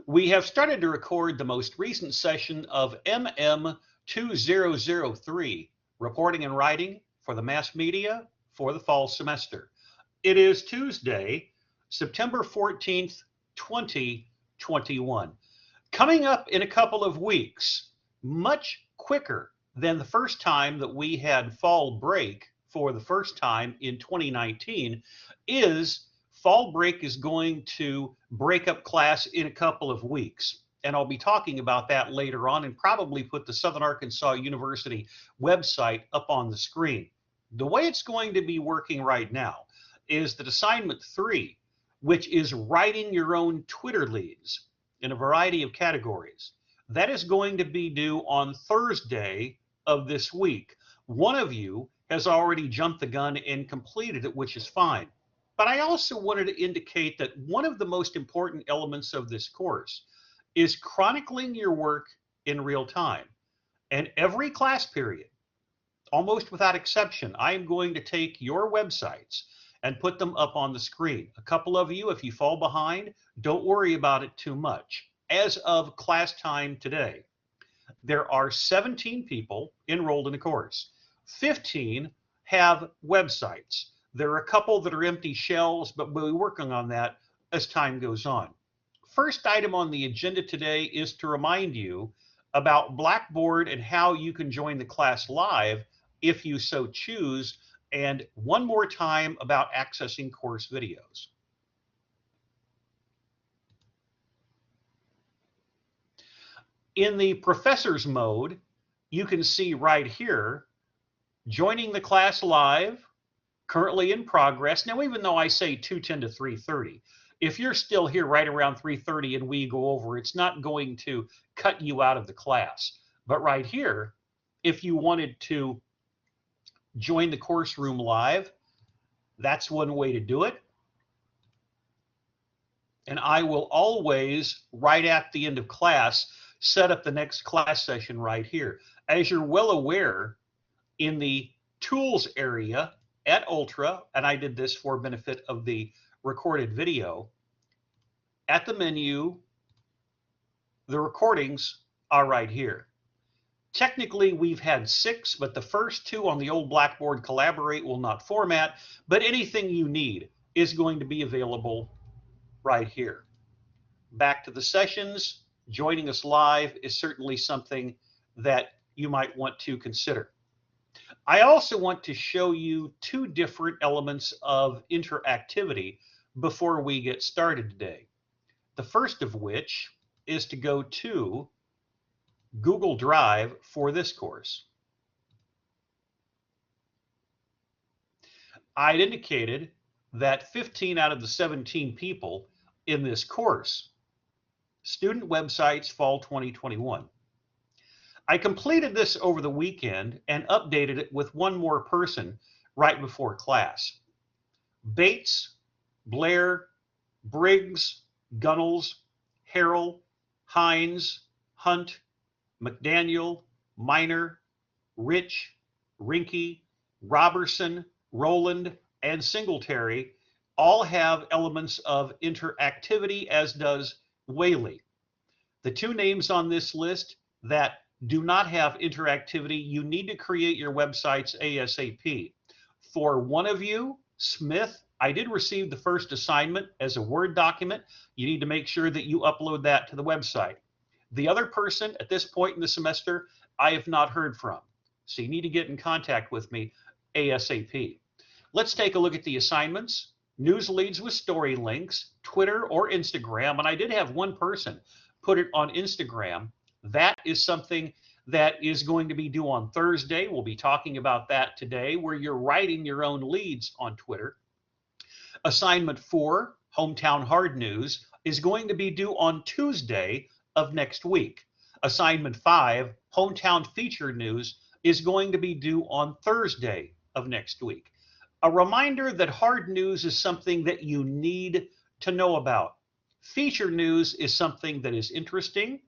We have started to record the most recent session of MM2003, Reporting and Writing for the Mass Media for the fall semester. It is Tuesday, September 14th, 2021. Coming up in a couple of weeks, much quicker than the first time that we had fall break for the first time in 2019, is fall break is going to break up class in a couple of weeks. And I'll be talking about that later on and probably put the Southern Arkansas University website up on the screen. The way it's going to be working right now is that assignment 3, which is writing your own Twitter leads in a variety of categories. That is going to be due on Thursday of this week. One of you has already jumped the gun and completed it, which is fine. But I also wanted to indicate that one of the most important elements of this course is chronicling your work in real time. And every class period, almost without exception, I am going to take your websites and put them up on the screen. A couple of you, if you fall behind, don't worry about it too much. As of class time today, there are 17 people enrolled in the course. 15 have websites. There are a couple that are empty shells, but we'll be working on that as time goes on. First item on the agenda today is to remind you about Blackboard and how you can join the class live if you so choose, and one more time about accessing course videos. In the professor's mode, you can see right here, joining the class live, currently in progress. Now, even though I say 2:10 to 3:30, if you're still here right around 3:30 and we go over, it's not going to cut you out of the class. But right here, if you wanted to join the course room live, that's one way to do it. And I will always, right at the end of class, set up the next class session right here. As you're well aware, in the tools area at Ultra, and I did this for benefit of the recorded video, at the menu, the recordings are right here. Technically, we've had 6, but the first 2 on the old Blackboard Collaborate will not format, but anything you need is going to be available right here. Back to the sessions, joining us live is certainly something that you might want to consider. I also want to show you 2 different elements of interactivity before we get started today. The first of which is to go to Google Drive for this course. I'd indicated that 15 out of the 17 people in this course, student websites fall 2021. I completed this over the weekend and updated it with one more person right before class. Bates, Blair, Briggs, Gunnels, Harrell, Hines, Hunt, McDaniel, Miner, Rich, Rinke, Robertson, Rowland, and Singletary all have elements of interactivity, as does Whaley. The 2 names on this list that do not have interactivity, you need to create your websites ASAP. For one of you, Smith, I did receive the first assignment as a Word document. You need to make sure that you upload that to the website. The other person at this point in the semester, I have not heard from. So you need to get in contact with me ASAP. Let's take a look at the assignments. News leads with story links, Twitter or Instagram. And I did have one person put it on Instagram. That is something that is going to be due on Thursday. We'll be talking about that today, where you're writing your own leads on Twitter. Assignment 4, Hometown Hard News, is going to be due on Tuesday of next week. Assignment 5, Hometown Feature News, is going to be due on Thursday of next week. A reminder that hard news is something that you need to know about. Feature news is something that is interesting.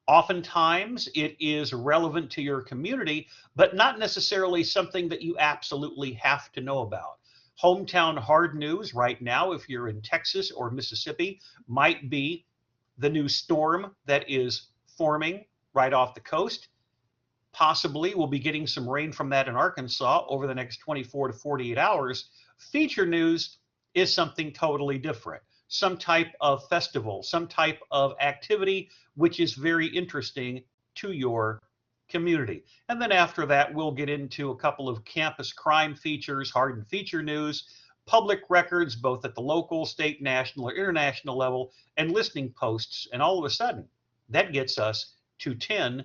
Oftentimes it is relevant to your community, but not necessarily something that you absolutely have to know about. Hometown hard news right now, if you're in Texas or Mississippi, might be the new storm that is forming right off the coast. Possibly we'll be getting some rain from that in Arkansas over the next 24 to 48 hours. Feature news is something totally different. Some type of festival, some type of activity which is very interesting to your community. And then after that, we'll get into a couple of campus crime features, hardened feature news, public records, both at the local, state, national, or international level, and listening posts. And all of a sudden, that gets us to 10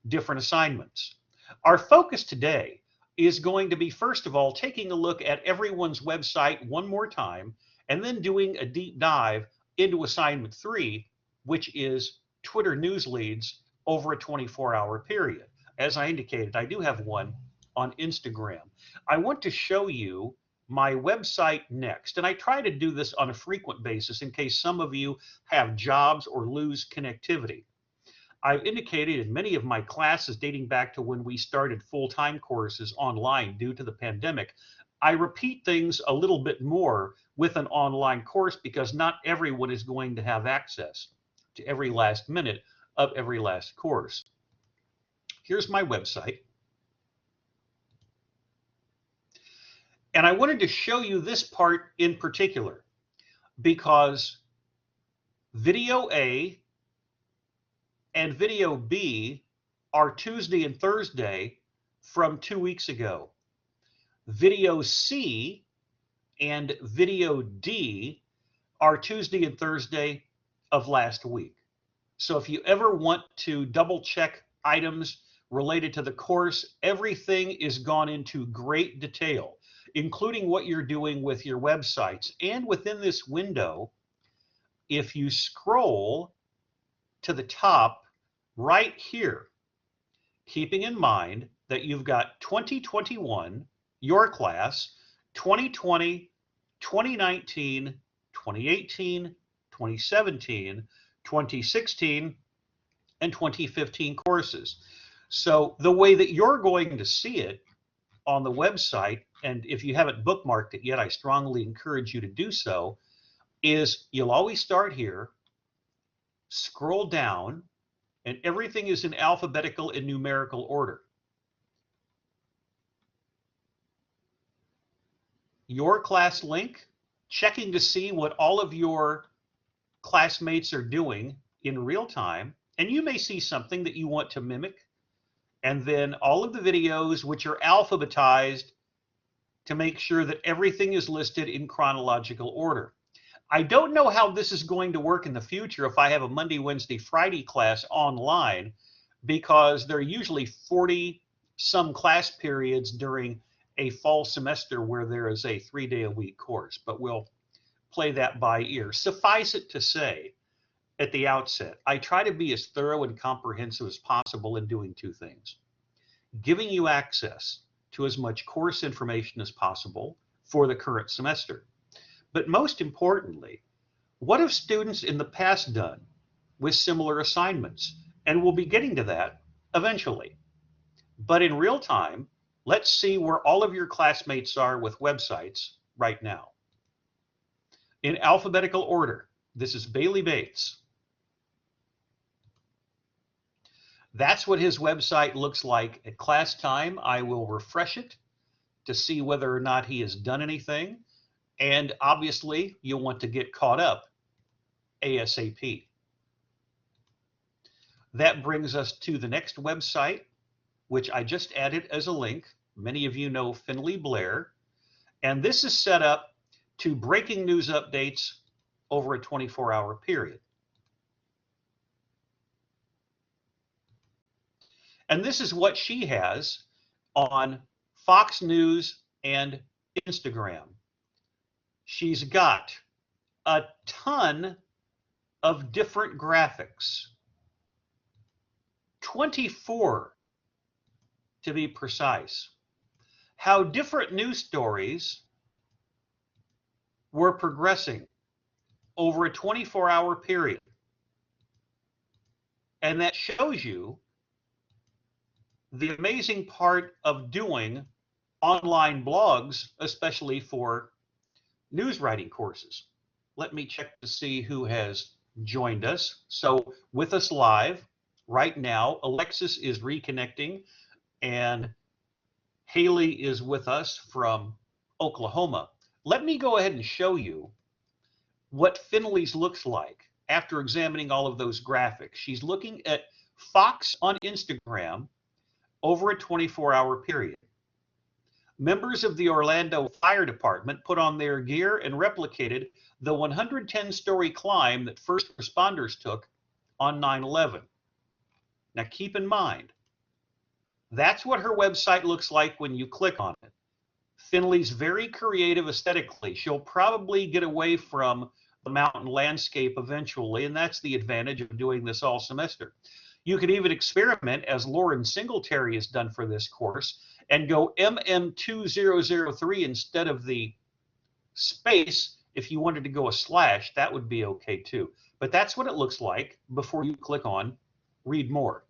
different assignments. Our focus today is going to be, first of all, taking a look at everyone's website one more time, and then doing a deep dive into assignment 3, which is Twitter news leads over a 24-hour period. As I indicated, I do have one on Instagram. I want to show you my website next, and I try to do this on a frequent basis in case some of you have jobs or lose connectivity. I've indicated in many of my classes dating back to when we started full-time courses online due to the pandemic, I repeat things a little bit more with an online course because not everyone is going to have access to every last minute of every last course. Here's my website. And I wanted to show you this part in particular because video A and video B are Tuesday and Thursday from 2 weeks ago. Video C and video D are Tuesday and Thursday of last week. So if you ever want to double check items related to the course, everything is gone into great detail, including what you're doing with your websites. And within this window, if you scroll to the top right here, keeping in mind that you've got 2021, your class, 2020, 2019, 2018, 2017, 2016, and 2015 courses. So the way that you're going to see it on the website, and if you haven't bookmarked it yet, I strongly encourage you to do so, is you'll always start here, scroll down, and everything is in alphabetical and numerical order. Your class link, checking to see what all of your classmates are doing in real time, and you may see something that you want to mimic, and then all of the videos which are alphabetized to make sure that everything is listed in chronological order. I don't know how this is going to work in the future if I have a Monday, Wednesday, Friday class online, because there are usually 40-some class periods during a fall semester where there is a 3-day-a-week course, but we'll play that by ear. Suffice it to say, at the outset, I try to be as thorough and comprehensive as possible in doing two things: giving you access to as much course information as possible for the current semester. But most importantly, what have students in the past done with similar assignments? And we'll be getting to that eventually. But in real time, let's see where all of your classmates are with websites right now. In alphabetical order, this is Bailey Bates. That's what his website looks like at class time. I will refresh it to see whether or not he has done anything. And obviously, you'll want to get caught up ASAP. That brings us to the next website, which I just added as a link. Many of you know Finley Blair. And this is set up to breaking news updates over a 24-hour period. And this is what she has on Fox News and Instagram. She's got a ton of different graphics, 24 to be precise, how different news stories were progressing over a 24-hour period. And that shows you the amazing part of doing online blogs, especially for news writing courses. Let me check to see who has joined us. So with us live right now, Alexis is reconnecting, and Haley is with us from Oklahoma. Let me go ahead and show you what Finley's looks like after examining all of those graphics. She's looking at Fox on Instagram over a 24-hour period. Members of the Orlando Fire Department put on their gear and replicated the 110-story climb that first responders took on 9/11. Now keep in mind, that's what her website looks like when you click on it. Finley's very creative aesthetically. She'll probably get away from the mountain landscape eventually, and that's the advantage of doing this all semester. You could even experiment, as Lauren Singletary has done for this course, and go MM2003 instead of the space. If you wanted to go a slash, that would be okay too. But that's what it looks like before you click on read more.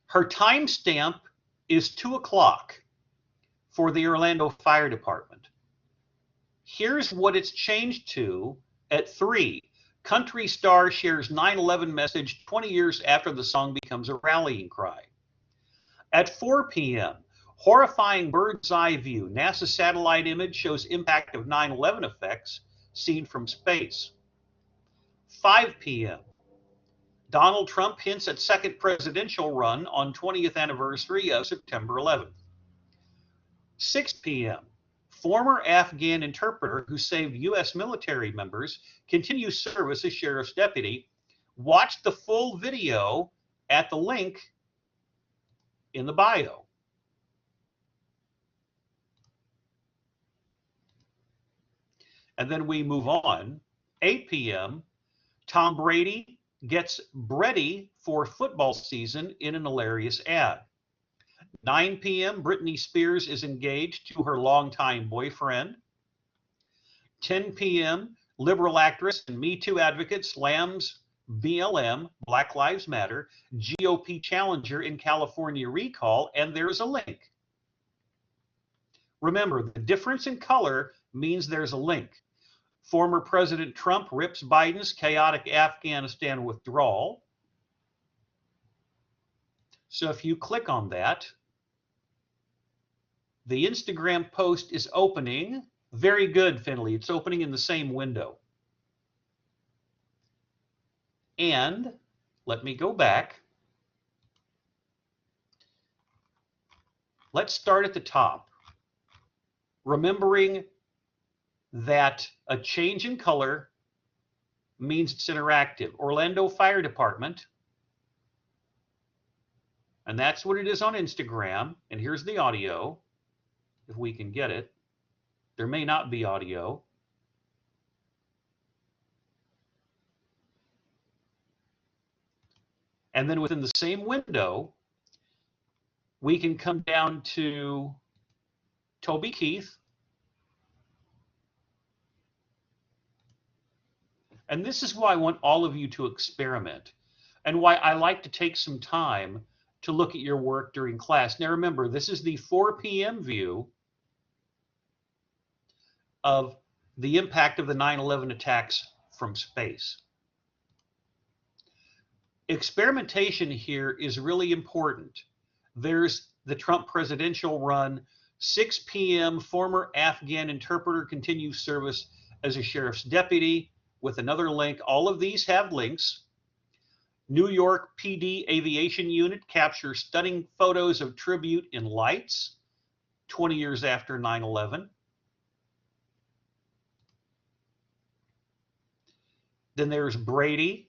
Her timestamp is 2 o'clock for the Orlando Fire Department. Here's what it's changed to at 3. Country star shares 9/11 message 20 years after the song becomes a rallying cry. At 4 p.m., horrifying bird's eye view. NASA satellite image shows impact of 9/11 effects seen from space. 5 p.m., Donald Trump hints at second presidential run on 20th anniversary of September 11th. 6 p.m., former Afghan interpreter who saved U.S. military members continues service as sheriff's deputy. Watch the full video at the link in the bio. And then we move on. 8 p.m., Tom Brady gets ready for football season in an hilarious ad. 9 p.m., Britney Spears is engaged to her longtime boyfriend. 10 p.m., liberal actress and Me Too advocate slams BLM, Black Lives Matter, GOP challenger in California recall, and there's a link. Remember, the difference in color means there's a link. Former President Trump rips Biden's chaotic Afghanistan withdrawal. So if you click on that, the Instagram post is opening. Very good, Finley. It's opening in the same window. And let me go back. Let's start at the top. Remembering that a change in color means it's interactive. Orlando Fire Department, and that's what it is on Instagram. And here's the audio, if we can get it. There may not be audio. And then within the same window, we can come down to Toby Keith. And this is why I want all of you to experiment, and why I like to take some time to look at your work during class. Now remember, this is the 4 p.m. view of the impact of the 9/11 attacks from space. Experimentation here is really important. There's the Trump presidential run. 6 p.m., former Afghan interpreter continues service as a sheriff's deputy, with another link. All of these have links. New York PD Aviation Unit captures stunning photos of tribute in lights 20 years after 9/11. Then there's Brady.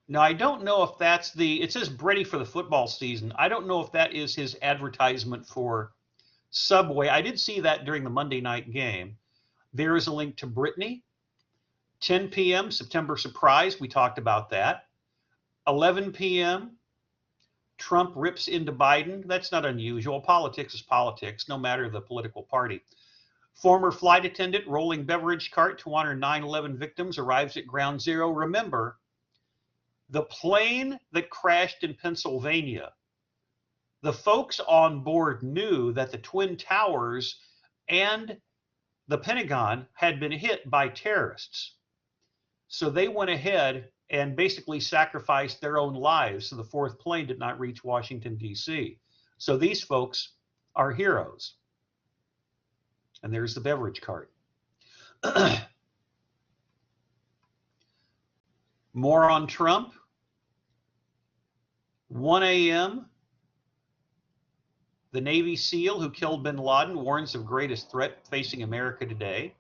Now, I don't know if that's it says Brady for the football season. I don't know if that is his advertisement for Subway. I did see that during the Monday night game. There is a link to Britney. 10 p.m., September surprise. We talked about that. 11 p.m., Trump rips into Biden. That's not unusual. Politics is politics, no matter the political party. Former flight attendant rolling beverage cart to honor 9/11 victims arrives at ground zero. Remember, the plane that crashed in Pennsylvania, the folks on board knew that the Twin Towers and the Pentagon had been hit by terrorists. So they went ahead and basically sacrificed their own lives so the fourth plane did not reach Washington, D.C. So these folks are heroes. And there's the beverage cart. More on Trump. 1 a.m. The Navy SEAL who killed bin Laden warns of greatest threat facing America today.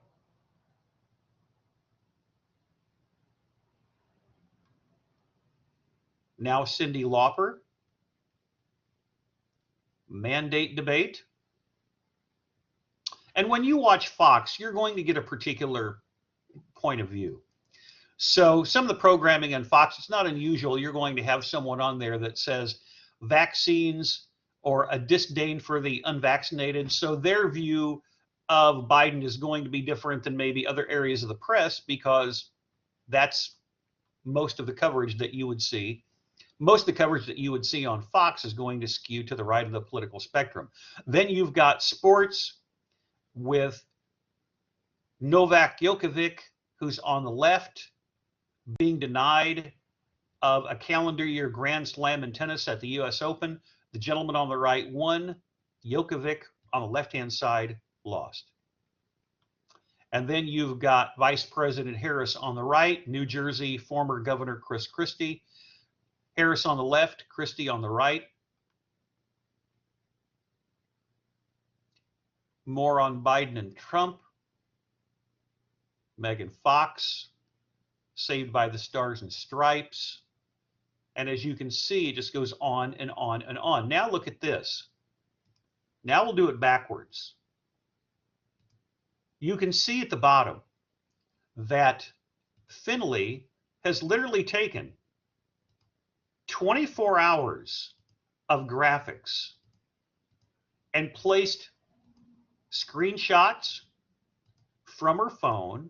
Now Cyndi Lauper. Mandate debate. And when you watch Fox, you're going to get a particular point of view. So some of the programming on Fox, it's not unusual. You're going to have someone on there that says vaccines or a disdain for the unvaccinated. So their view of Biden is going to be different than maybe other areas of the press because that's most of the coverage that you would see. Most of the coverage that you would see on Fox is going to skew to the right of the political spectrum. Then you've got sports with Novak Djokovic, who's on the left, being denied of a calendar year Grand Slam in tennis at the U.S. Open. The gentleman on the right won. Djokovic on the left-hand side lost. And then you've got Vice President Harris on the right, New Jersey former Governor Chris Christie. Harris on the left, Christie on the right. More on Biden and Trump. Megan Fox, Saved by the Stars and Stripes. And as you can see, it just goes on and on and on. Now look at this. Now we'll do it backwards. You can see at the bottom that Finley has literally taken 24 hours of graphics and placed screenshots from her phone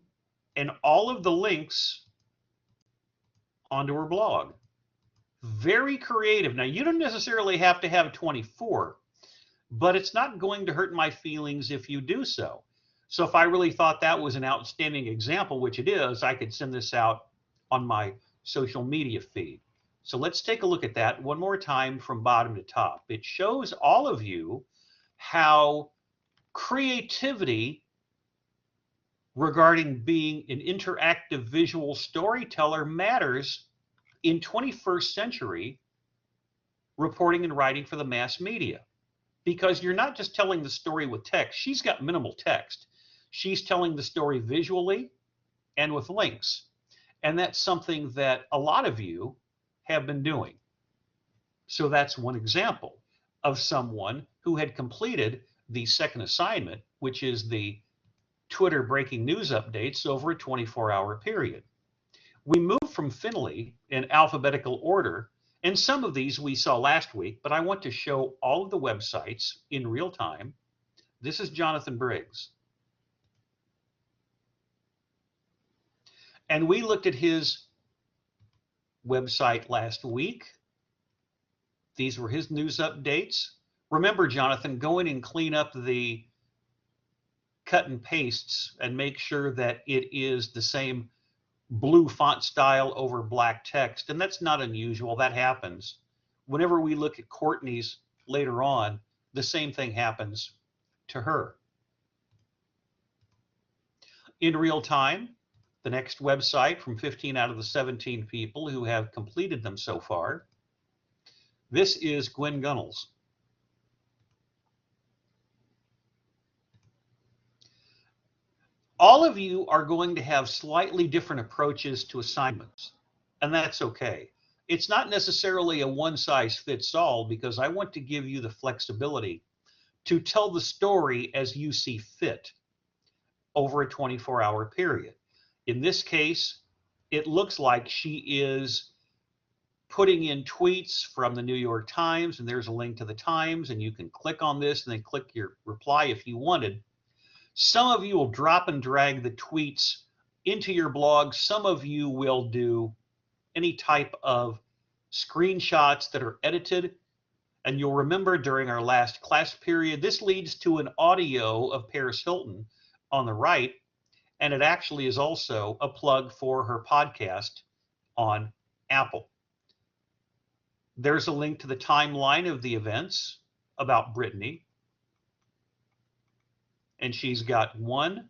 and all of the links onto her blog. Very creative. Now, you don't necessarily have to have 24, but it's not going to hurt my feelings if you do so. So if I really thought that was an outstanding example, which it is, I could send this out on my social media feed. So let's take a look at that one more time from bottom to top. It shows all of you how creativity regarding being an interactive visual storyteller matters in 21st century reporting and writing for the mass media. Because you're not just telling the story with text. She's got minimal text. She's telling the story visually and with links. And that's something that a lot of you have been doing. So that's one example of someone who had completed the second assignment, which is the Twitter breaking news updates over a 24-hour period. We moved from Finley in alphabetical order, and some of these we saw last week, but I want to show all of the websites in real time. This is Jonathan Briggs. And we looked at his website last week. These were his news updates. Remember, Jonathan, go in and clean up the cut and pastes and make sure that it is the same blue font style over black text. And that's not unusual. That happens. Whenever we look at Courtney's later on, the same thing happens to her. In real time, the next website from 15 out of the 17 people who have completed them so far. This is Gwen Gunnels. All of you are going to have slightly different approaches to assignments, and that's okay. It's not necessarily a one-size-fits-all because I want to give you the flexibility to tell the story as you see fit over a 24-hour period. In this case, it looks like she is putting in tweets from the New York Times, and there's a link to the Times, and you can click on this and then click your reply if you wanted. Some of you will drop and drag the tweets into your blog. Some of you will do any type of screenshots that are edited. And you'll remember during our last class period, this leads to an audio of Paris Hilton on the right, and it actually is also a plug for her podcast on Apple. There's a link to the timeline of the events about Brittany. And she's got 1,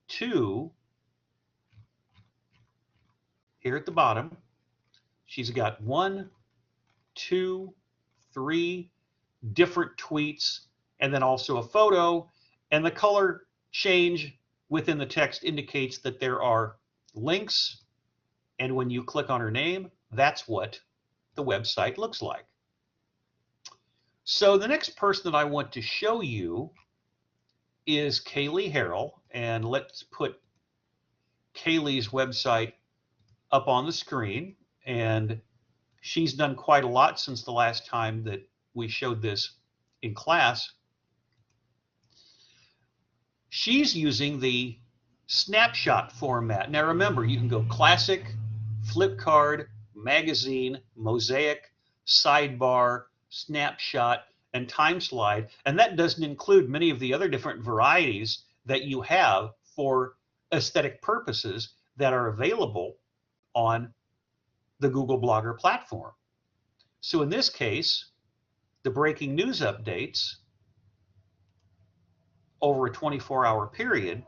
2, here at the bottom. She's got 1, 2, 3 different tweets, and then also a photo. And the color change within the text indicates that there are links. And when you click on her name, that's what the website looks like. So the next person that I want to show you is Kaylee Harrell, and let's put Kaylee's website up on the screen. And she's done quite a lot since the last time that we showed this in class. She's using the snapshot format. Now remember, you can go classic, flip card, magazine, mosaic, sidebar, snapshot, and time slide. And that doesn't include many of the other different varieties that you have for aesthetic purposes that are available on the Google Blogger platform. So in this case, the breaking news updates over a 24-hour period.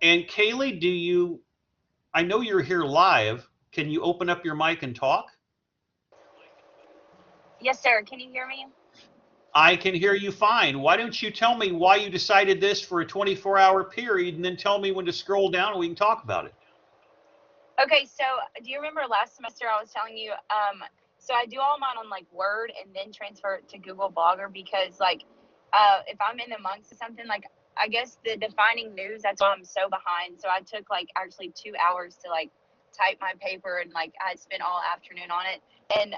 And Kaylee, I know you're here live. Can you open up your mic and talk? Yes, sir. Can you hear me? I can hear you fine. Why don't you tell me why you decided this for a 24-hour period, and then tell me when to scroll down and we can talk about it. Okay, so do you remember last semester I was telling you, so I do all mine on like Word and then transfer it to Google Blogger because like if I'm in amongst something, like I guess the defining news, that's why I'm so behind. So I took like actually 2 hours to like type my paper, and like I spent all afternoon on it. And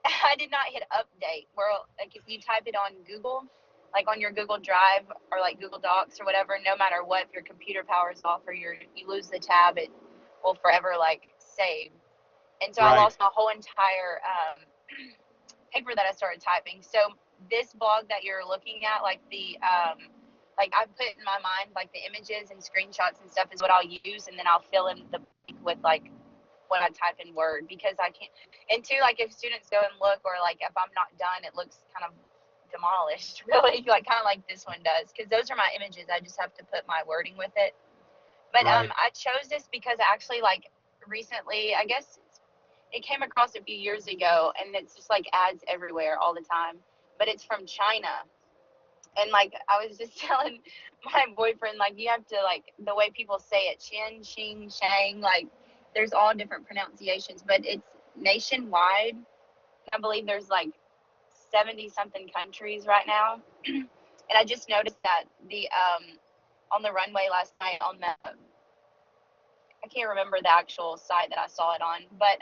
I did not hit update where like if you type it on Google, like on your Google Drive or like Google Docs or whatever, no matter what, if your computer power is off or you lose the tab, it will forever like save. And so Right. I lost my whole entire paper that I started typing. So this blog that you're looking at, like the like I put in my mind like the images and screenshots and stuff is what I'll use, and then I'll fill in the blank with like what I type in Word, because I can't. And two, like if students go and look, or like if I'm not done, it looks kind of demolished, really, like kind of like this one does, because those are my images. I just have to put my wording with it. But Right. I chose this because actually, like recently, I guess it came across a few years ago, and it's just like ads everywhere all the time. But it's from China. And like I was just telling my boyfriend, like you have to, like the way people say it, Chin, Xing, Shang, like there's all different pronunciations, but it's nationwide. I believe there's like 70 something countries right now. And I just noticed that the on the runway last night on the, I can't remember the actual site that I saw it on, but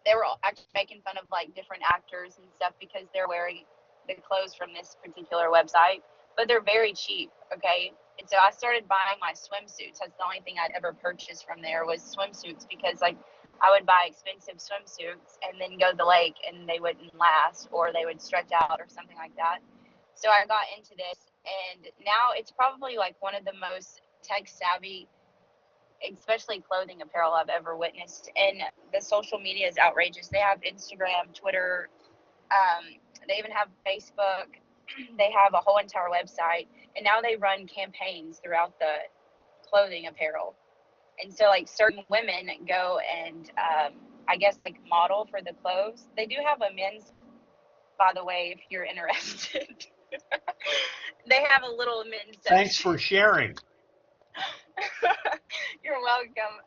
they were actually making fun of like different actors and stuff because they're wearing the clothes from this particular website, but they're very cheap. Okay. And so I started buying my swimsuits. That's the only thing I'd ever purchased from there was swimsuits, because like I would buy expensive swimsuits and then go to the lake and they wouldn't last, or they would stretch out or something like that. So I got into this, and now it's probably like one of the most tech savvy, especially clothing apparel, I've ever witnessed. And the social media is outrageous. They have Instagram, Twitter, they even have Facebook. They have a whole entire website, and now they run campaigns throughout the clothing apparel. And so like certain women go and I guess like model for the clothes. They do have a men's, by the way, if you're interested. They have a little men's section. Thanks for sharing. You're welcome.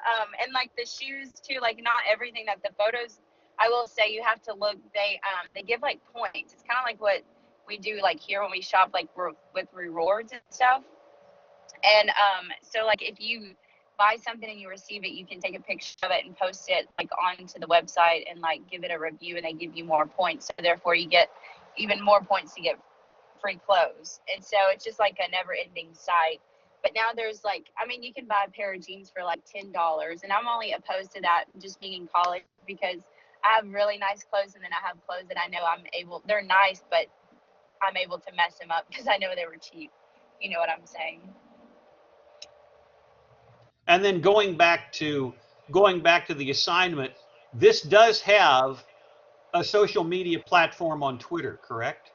And like the shoes too, like not everything that the photos, I will say you have to look, they give like points. It's kind of like what we do like here when we shop like with rewards and stuff. And so like if you buy something and you receive it, you can take a picture of it and post it like onto the website and like give it a review, and they give you more points. So therefore you get even more points to get free clothes. And so it's just like a never ending site. But now there's like, I mean, you can buy a pair of jeans for like $10, and I'm only opposed to that just being in college, because I have really nice clothes, and then I have clothes that I know they're nice, but I'm able to mess them up because I know they were cheap. you know what I'm saying. And then going back to the assignment, this does have a social media platform on Twitter, correct?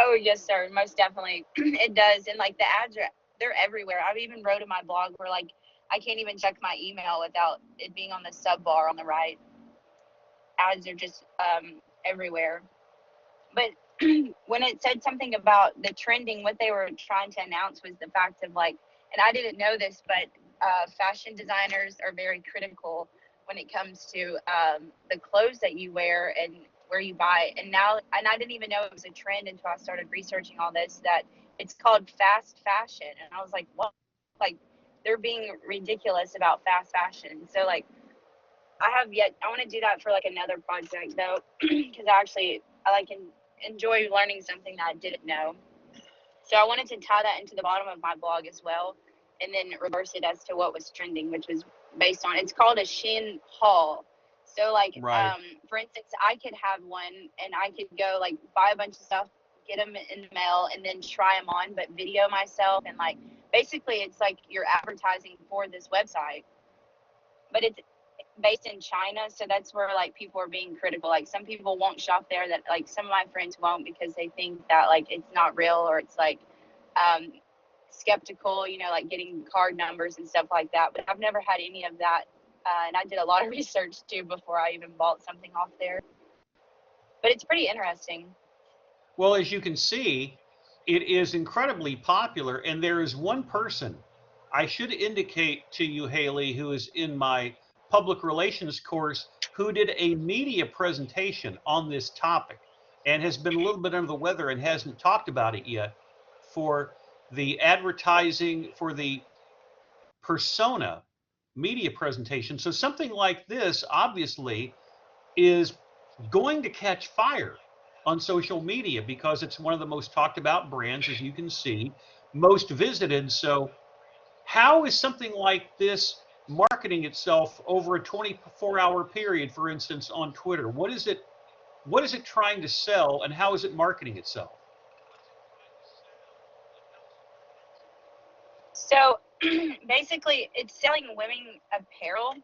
Oh yes, sir, most definitely. It does, and like the ads are they're everywhere. I've even wrote in my blog where like I can't even check my email without it being on the sub bar on the right. Ads are just everywhere. But when it said something about the trending, what they were trying to announce was the fact of like, and I didn't know this, but fashion designers are very critical when it comes to the clothes that you wear and where you buy. And now, and I didn't even know it was a trend until I started researching all this, that it's called fast fashion. And I was like, what? Like, they're being ridiculous about fast fashion. So, like, I want to do that for like another project though, because I like enjoy learning something that I didn't know. So I wanted to tie that into the bottom of my blog as well, and then reverse it as to what was trending, which was based on, it's called a Shin haul. So like, Right. for instance, I could have one and I could go like buy a bunch of stuff, get them in the mail, and then try them on, but video myself and like basically it's like you're advertising for this website, but it's based in China, so that's where like people are being critical. Like some people won't shop there, that like some of my friends won't because they think that like it's not real, or it's like um skeptical, you know, like getting card numbers and stuff like that. But I've never had any of that. And I did a lot of research too before I even bought something off there. But it's pretty interesting. Well, as you can see, it is incredibly popular, and there is one person I should indicate to you, Haley, who is in my public relations course, who did a media presentation on this topic and has been a little bit under the weather and hasn't talked about it yet for the advertising for the persona media presentation. So something like this obviously is going to catch fire on social media because it's one of the most talked about brands, as you can see, most visited. So, how is something like this marketing itself over a 24-hour period, for instance, on Twitter? What is it? What is it trying to sell, and how is it marketing itself? So basically it's selling women apparel,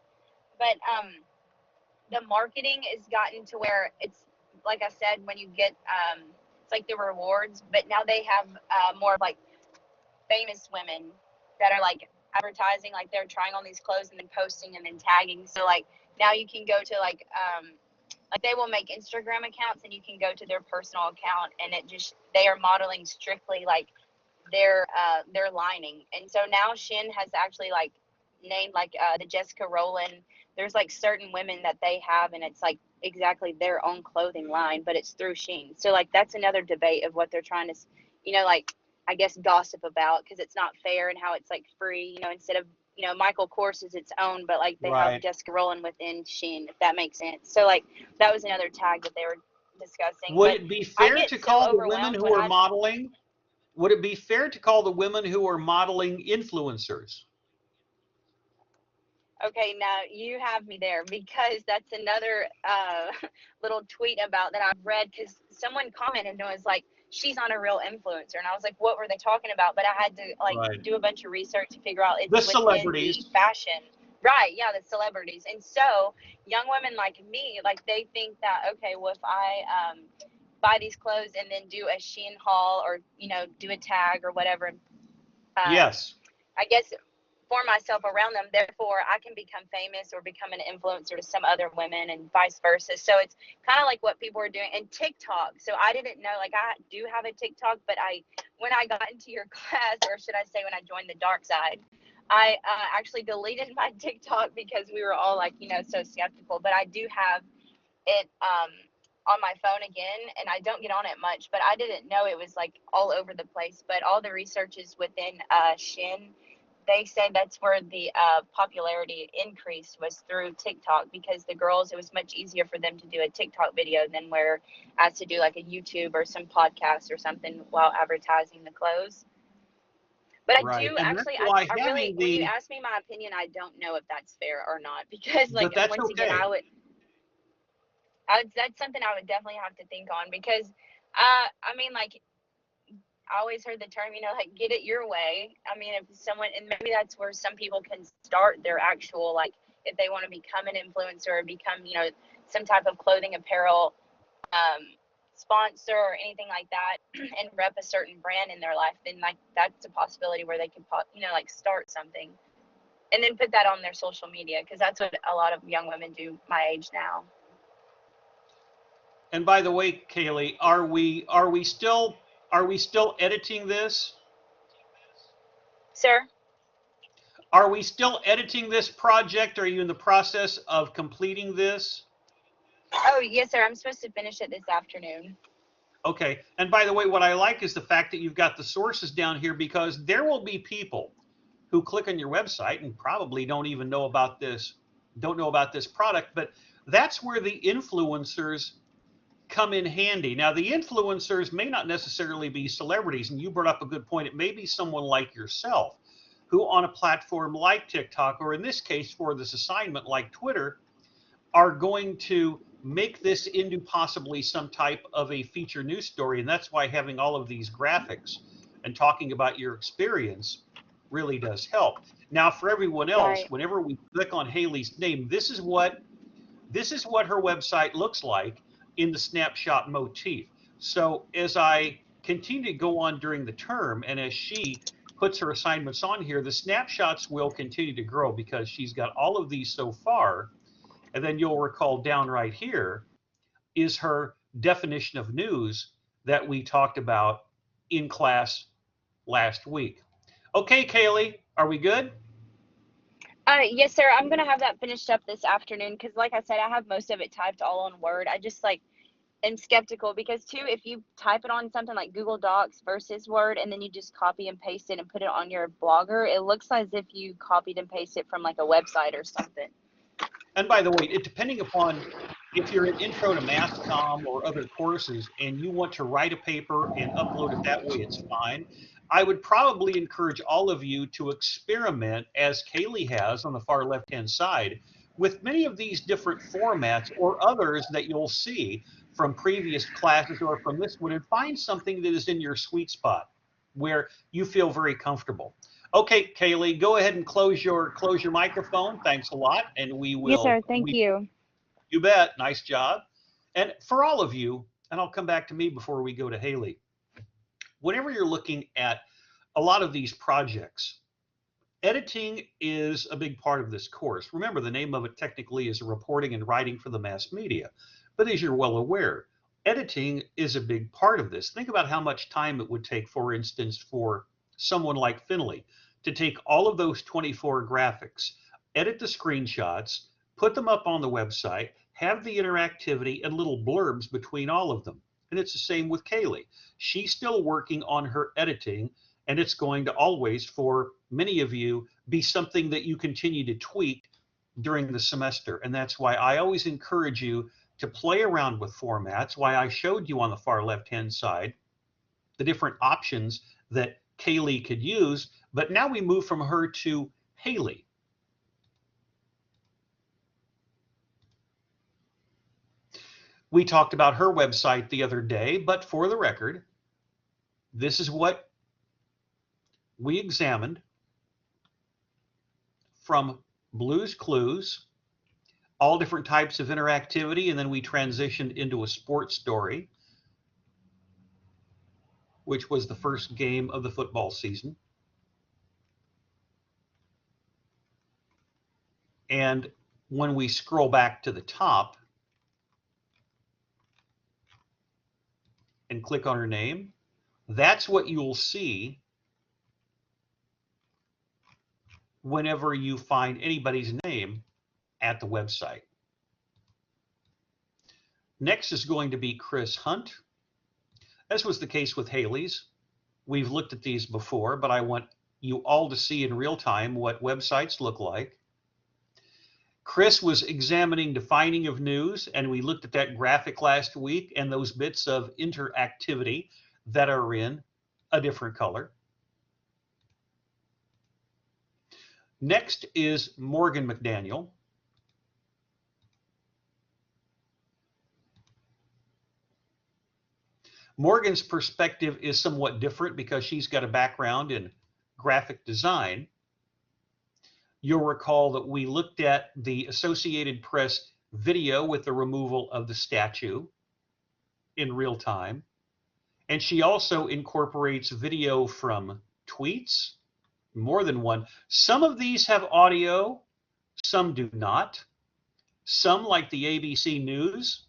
but the marketing has gotten to where it's like I said, when you get it's like the rewards, but now they have more of like famous women that are like advertising, like they're trying on these clothes and then posting and then tagging. So like now you can go to like they will make Instagram accounts and you can go to their personal account, and it just, they are modeling strictly like their lining. And so now Shin has actually like named like the Jessica Rowland, there's like certain women that they have, and it's like exactly their own clothing line, but it's through Shein. So like that's another debate of what they're trying to, you know, like I guess gossip about, because it's not fair, and how it's like free, you know, instead of, you know, Michael Kors is its own, but like they have Right. Jessica Rowland within Shein, if that makes sense. So like that was another tag that they were discussing. Would But it be I fair get to so call the women overwhelmed who when are I, modeling? Would it be fair to call the women who are modeling influencers? okay, now you have me there, because that's another little tweet about that I've read, because someone commented and was like, she's not a real influencer. And I was like, what were they talking about? But I had to like Right. do a bunch of research to figure out The it's within the celebrities. fashion. Right, yeah, the celebrities. And so young women like me, like they think that, okay, well, if I buy these clothes and then do a Shein haul, or, you know, do a tag or whatever, Yes. I guess for myself around them, therefore I can become famous or become an influencer to some other women, and vice versa. So it's kind of like what people are doing. And TikTok, so I didn't know, like I do have a TikTok, but I, when I got into your class, or should I say when I joined the dark side, I actually deleted my TikTok because we were all like, you know, so skeptical. But I do have it on my phone again, and I don't get on it much, but I didn't know it was like all over the place. But all the research is within Shin. They say that's where the popularity increased, was through TikTok, because the girls, it was much easier for them to do a TikTok video than where as to do like a YouTube or some podcast or something while advertising the clothes. But I Right. do And that's actually, why I really, having when you the, ask me my opinion, I don't know if that's fair or not, because like but that's once again, okay. that's something I would definitely have to think on, because I mean, like I always heard the term, like get it your way. I mean, if someone, and maybe that's where some people can start their actual, like, if they want to become an influencer or become, some type of clothing, apparel, um, sponsor or anything like that, and rep a certain brand in their life, then like that's a possibility where they could, like start something and then put that on their social media, because that's what a lot of young women do my age now. And by the way, Kaylee, are we still editing this? Sir? Are we still editing this project? Are you in the process of completing this? Oh, yes, sir. I'm supposed to finish it this afternoon. Okay. And by the way, what I like is the fact that you've got the sources down here, because there will be people who click on your website and probably don't know about this product, but that's where the influencers come in handy. Now, the influencers may not necessarily be celebrities, and you brought up a good point. It may be someone like yourself who, on a platform like TikTok, or in this case for this assignment like Twitter, are going to make this into possibly some type of a feature news story. And that's why having all of these graphics and talking about your experience really does help. Now, for everyone else, Right. whenever we click on Haley's name, this is what her website looks like in the snapshot motif. So as I continue to go on during the term, and as she puts her assignments on here, the snapshots will continue to grow because she's got all of these so far. And then you'll recall down right here is her definition of news that we talked about in class last week. Okay, Kaylee, are we good? Yes, sir. I'm gonna have that finished up this afternoon because, like I said, I have most of it typed all on Word. I just like am skeptical because too, if you type it on something like Google Docs versus Word, and then you just copy and paste it and put it on your blogger, it looks as if you copied and pasted it from like a website or something. And by the way, depending upon if you're an intro to math com or other courses and you want to write a paper and upload it that way, it's fine. I would probably encourage all of you to experiment, as Kaylee has on the far left-hand side, with many of these different formats or others that you'll see from previous classes or from this one, and find something that is in your sweet spot where you feel very comfortable. Okay, Kaylee, go ahead and close your microphone. Thanks a lot, and Yes, sir. Thank you. you bet. Nice job. And for all of you, and I'll come back to me before we go to Haley. Whenever you're looking at a lot of these projects, editing is a big part of this course. Remember, the name of it technically is reporting and writing for the mass media. But as you're well aware, editing is a big part of this. Think about how much time it would take, for instance, for someone like Finley to take all of those 24 graphics, edit the screenshots, put them up on the website, have the interactivity and little blurbs between all of them. And it's the same with Kaylee. She's still working on her editing, and it's going to always, for many of you, be something that you continue to tweak during the semester. And that's why I always encourage you to play around with formats, why I showed you on the far left-hand side the different options that Kaylee could use. But now we move from her to Haley. We talked about her website the other day, but for the record, this is what we examined from Blue's Clues, all different types of interactivity, and then we transitioned into a sports story, which was the first game of the football season. And when we scroll back to the top and click on her name, that's what you'll see whenever you find anybody's name at the website. Next is going to be Chris Hunt. As was the case with Haley's, we've looked at these before, but I want you all to see in real time what websites look like. Chris was examining defining of news, and we looked at that graphic last week and those bits of interactivity that are in a different color. Next is Morgan McDaniel. Morgan's perspective is somewhat different because she's got a background in graphic design. You'll recall that we looked at the Associated Press video with the removal of the statue in real time. And she also incorporates video from tweets, more than one. Some of these have audio, some do not. Some, like the ABC News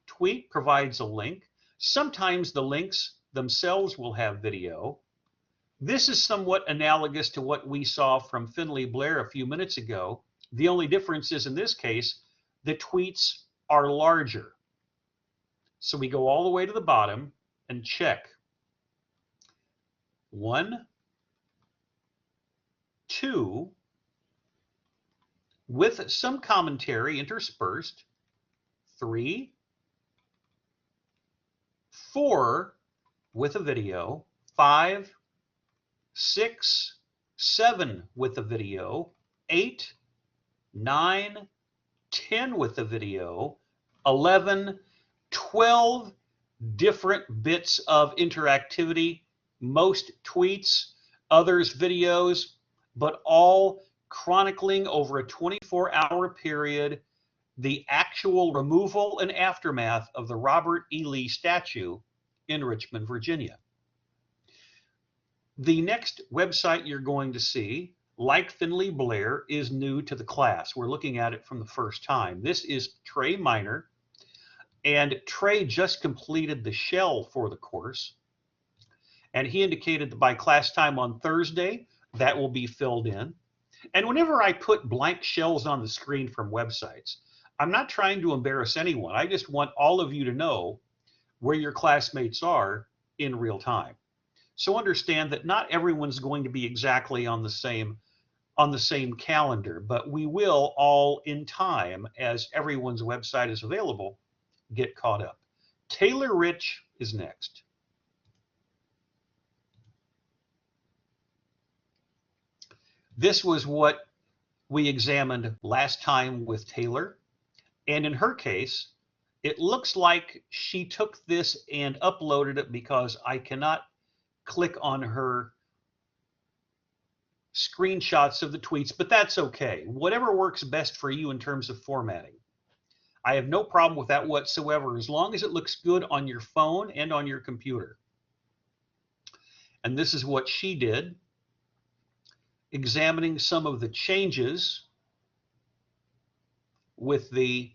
tweet, provides a link. Sometimes the links themselves will have video. This is somewhat analogous to what we saw from Finley Blair a few minutes ago. The only difference is in this case, the tweets are larger. So we go all the way to the bottom and check. 1, 2, with some commentary interspersed. 3, 4, with a video. 5, 6, 7 with a video. 8, 9, 10 with a video. 11, 12 different bits of interactivity, most tweets, others videos, but all chronicling over a 24-hour period the actual removal and aftermath of the Robert E. Lee statue in Richmond, Virginia. The next website you're going to see, like Finley Blair, is new to the class. We're looking at it from the first time. This is Trey Minor, and Trey just completed the shell for the course, and he indicated that by class time on Thursday, that will be filled in. And whenever I put blank shells on the screen from websites, I'm not trying to embarrass anyone. I just want all of you to know where your classmates are in real time. So understand that not everyone's going to be exactly on the same calendar, but we will all in time, as everyone's website is available, get caught up. Taylor Rich is next. This was what we examined last time with Taylor. And in her case, it looks like she took this and uploaded it because I cannot click on her screenshots of the tweets, but that's okay. Whatever works best for you in terms of formatting. I have no problem with that whatsoever, as long as it looks good on your phone and on your computer. And this is what she did, examining some of the changes with the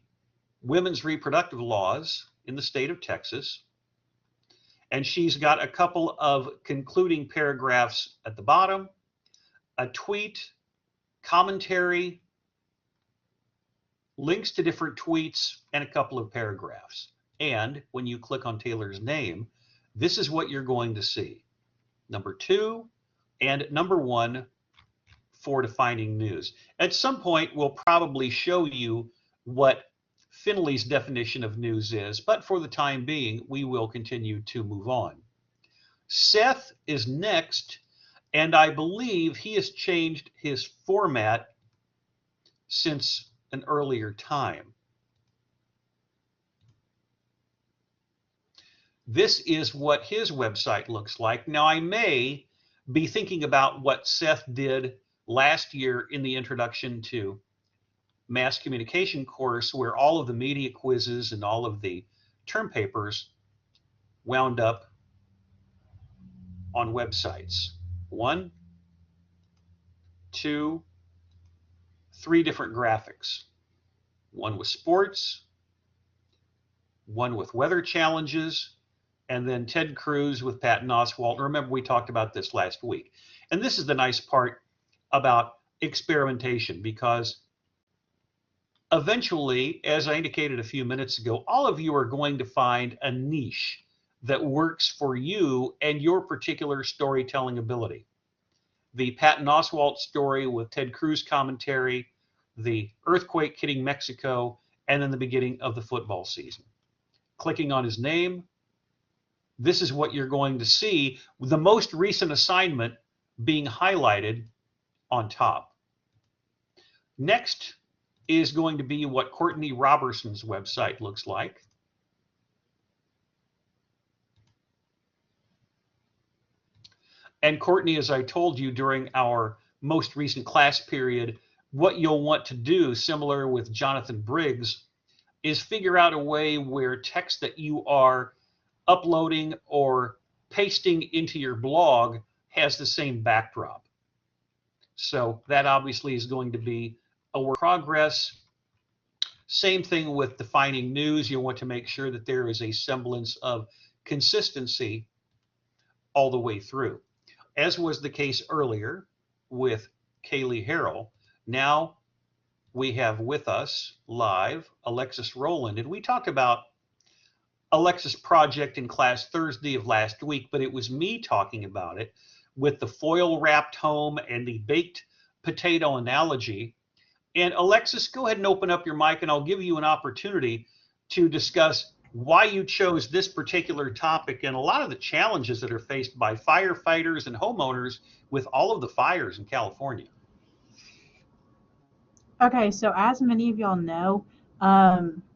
women's reproductive laws in the state of Texas. And she's got a couple of concluding paragraphs at the bottom, a tweet, commentary, links to different tweets, and a couple of paragraphs. And when you click on Taylor's name, this is what you're going to see. Number 2 and number 1 for defining news. At some point, we'll probably show you what Finley's definition of news is, but for the time being, we will continue to move on. Seth is next, and I believe he has changed his format since an earlier time. This is what his website looks like. Now, I may be thinking about what Seth did last year in the Introduction to Mass Communication course, where all of the media quizzes and all of the term papers wound up on websites. 1, 2, 3 different graphics. One with sports, one with weather challenges, and then Ted Cruz with Patton Oswalt. Remember, we talked about this last week. And this is the nice part about experimentation, because eventually, as I indicated a few minutes ago, all of you are going to find a niche that works for you and your particular storytelling ability. The Patton Oswalt story with Ted Cruz commentary, the earthquake hitting Mexico, and then the beginning of the football season. Clicking on his name, this is what you're going to see, the most recent assignment being highlighted on top. Next is going to be what Courtney Robertson's website looks like. And Courtney, as I told you during our most recent class period, what you'll want to do, similar with Jonathan Briggs, is figure out a way where text that you are uploading or pasting into your blog has the same backdrop. So that obviously is going to be a work in progress. Same thing with defining news. You want to make sure that there is a semblance of consistency all the way through. As was the case earlier with Kaylee Harrell, now we have with us live Alexis Rowland. And we talked about Alexis' project in class Thursday of last week, but it was me talking about it with the foil wrapped home and the baked potato analogy. And Alexis, go ahead and open up your mic and I'll give you an opportunity to discuss why you chose this particular topic and a lot of the challenges that are faced by firefighters and homeowners with all of the fires in California. Okay, so as many of y'all know,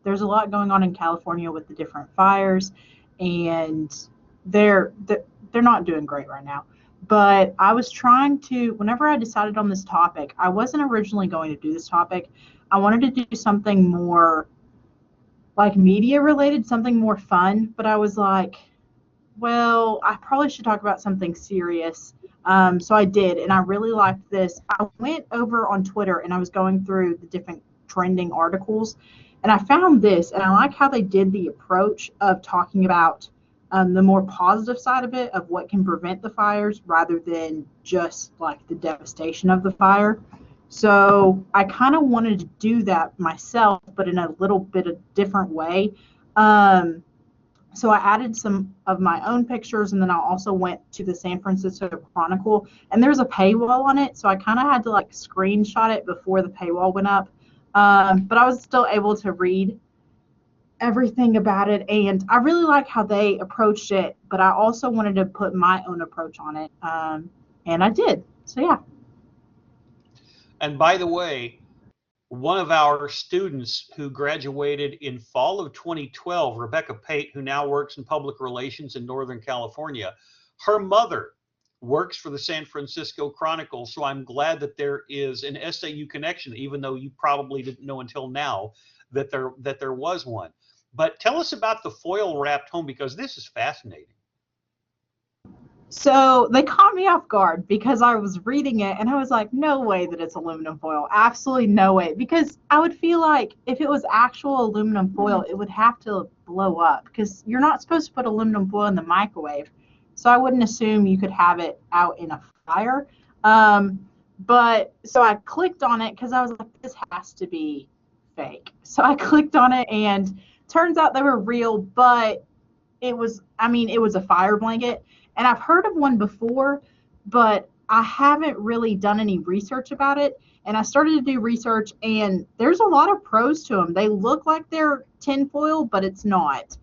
there's a lot going on in California with the different fires, and they're not doing great right now. But I was trying to, whenever I decided on this topic, I wasn't originally going to do this topic. I wanted to do something more like media related, something more fun, but I was like, well, I probably should talk about something serious. So I did, and I really liked this. I went over on Twitter and I was going through the different trending articles, and I found this, and I like how they did the approach of talking about the more positive side of it, of what can prevent the fires, rather than just like the devastation of the fire. So I kind of wanted to do that myself, but in a little bit of different way. So I added some of my own pictures, and then I also went to the San Francisco Chronicle, and there's a paywall on it, so I kind of had to like screenshot it before the paywall went up. But I was still able to read everything about it, and I really like how they approached it, but I also wanted to put my own approach on it, and I did. So yeah. And by the way, one of our students who graduated in fall of 2012, Rebecca Pate, who now works in public relations in Northern California, her mother works for the San Francisco Chronicle. So I'm glad that there is an SAU connection, even though you probably didn't know until now that there was one. But tell us about the foil wrapped home, because this is fascinating. So they caught me off guard because I was reading it and I was like, no way that it's aluminum foil. Absolutely no way. Because I would feel like if it was actual aluminum foil, it would have to blow up, because you're not supposed to put aluminum foil in the microwave. So I wouldn't assume you could have it out in a fire. But so I clicked on it because I was like, this has to be fake. So I clicked on it, and turns out they were real, but it was a fire blanket. And I've heard of one before, but I haven't really done any research about it. And I started to do research, and there's a lot of pros to them. They look like they're tinfoil, but it's not.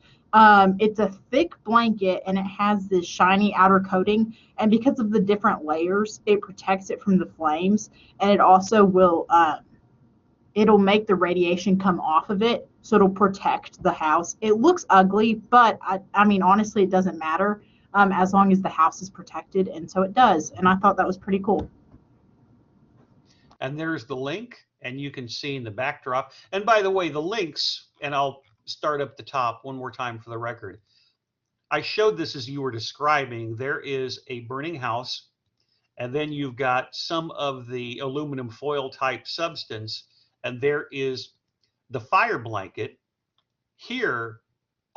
It's a thick blanket, and it has this shiny outer coating. And because of the different layers, it protects it from the flames. And it also will, it'll make the radiation come off of it, so it'll protect the house. It looks ugly, but I mean, honestly, it doesn't matter. As long as the house is protected, and so it does. And I thought that was pretty cool. And there's the link, and you can see in the backdrop. And by the way, the links, and I'll start up the top one more time for the record. I showed this as you were describing. There is a burning house, and then you've got some of the aluminum foil type substance, and there is the fire blanket. Here,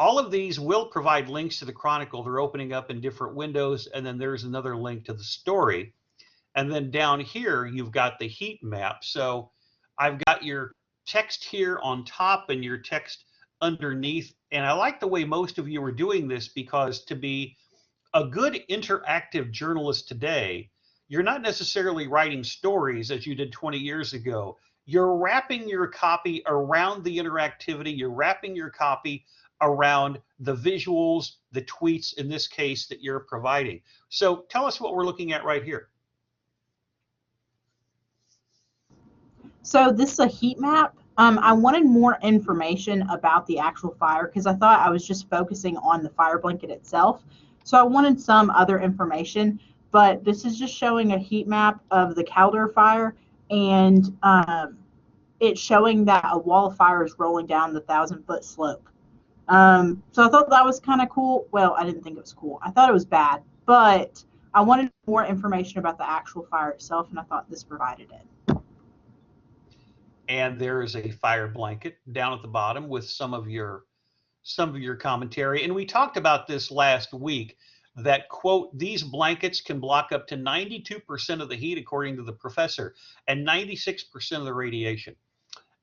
all of these will provide links to the Chronicle. They're opening up in different windows, and then there's another link to the story. And then down here, you've got the heat map. So I've got your text here on top and your text underneath. And I like the way most of you are doing this, because to be a good interactive journalist today, you're not necessarily writing stories as you did 20 years ago. You're wrapping your copy around the interactivity. You're wrapping your copy around the visuals, the tweets in this case that you're providing. So tell us what we're looking at right here. So this is a heat map. I wanted more information about the actual fire, because I thought I was just focusing on the fire blanket itself. So I wanted some other information. but this is just showing a heat map of the Calder fire, and it's showing that a wall of fire is rolling down the 1,000-foot slope. So I thought that was kind of cool. Well, I didn't think it was cool. I thought it was bad, but I wanted more information about the actual fire itself, and I thought this provided it. And there is a fire blanket down at the bottom with some of your commentary. And we talked about this last week, that quote, these blankets can block up to 92% of the heat according to the professor, and 96% of the radiation.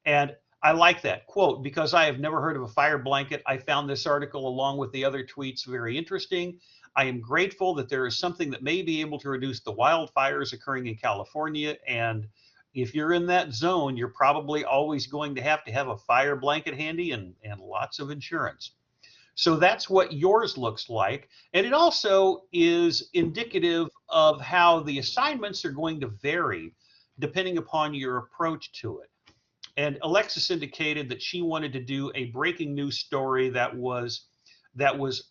And I like that quote because I have never heard of a fire blanket. I found this article along with the other tweets very interesting. I am grateful that there is something that may be able to reduce the wildfires occurring in California. And if you're in that zone, you're probably always going to have a fire blanket handy and lots of insurance. So that's what yours looks like. And it also is indicative of how the assignments are going to vary depending upon your approach to it. And Alexis indicated that she wanted to do a breaking news story that was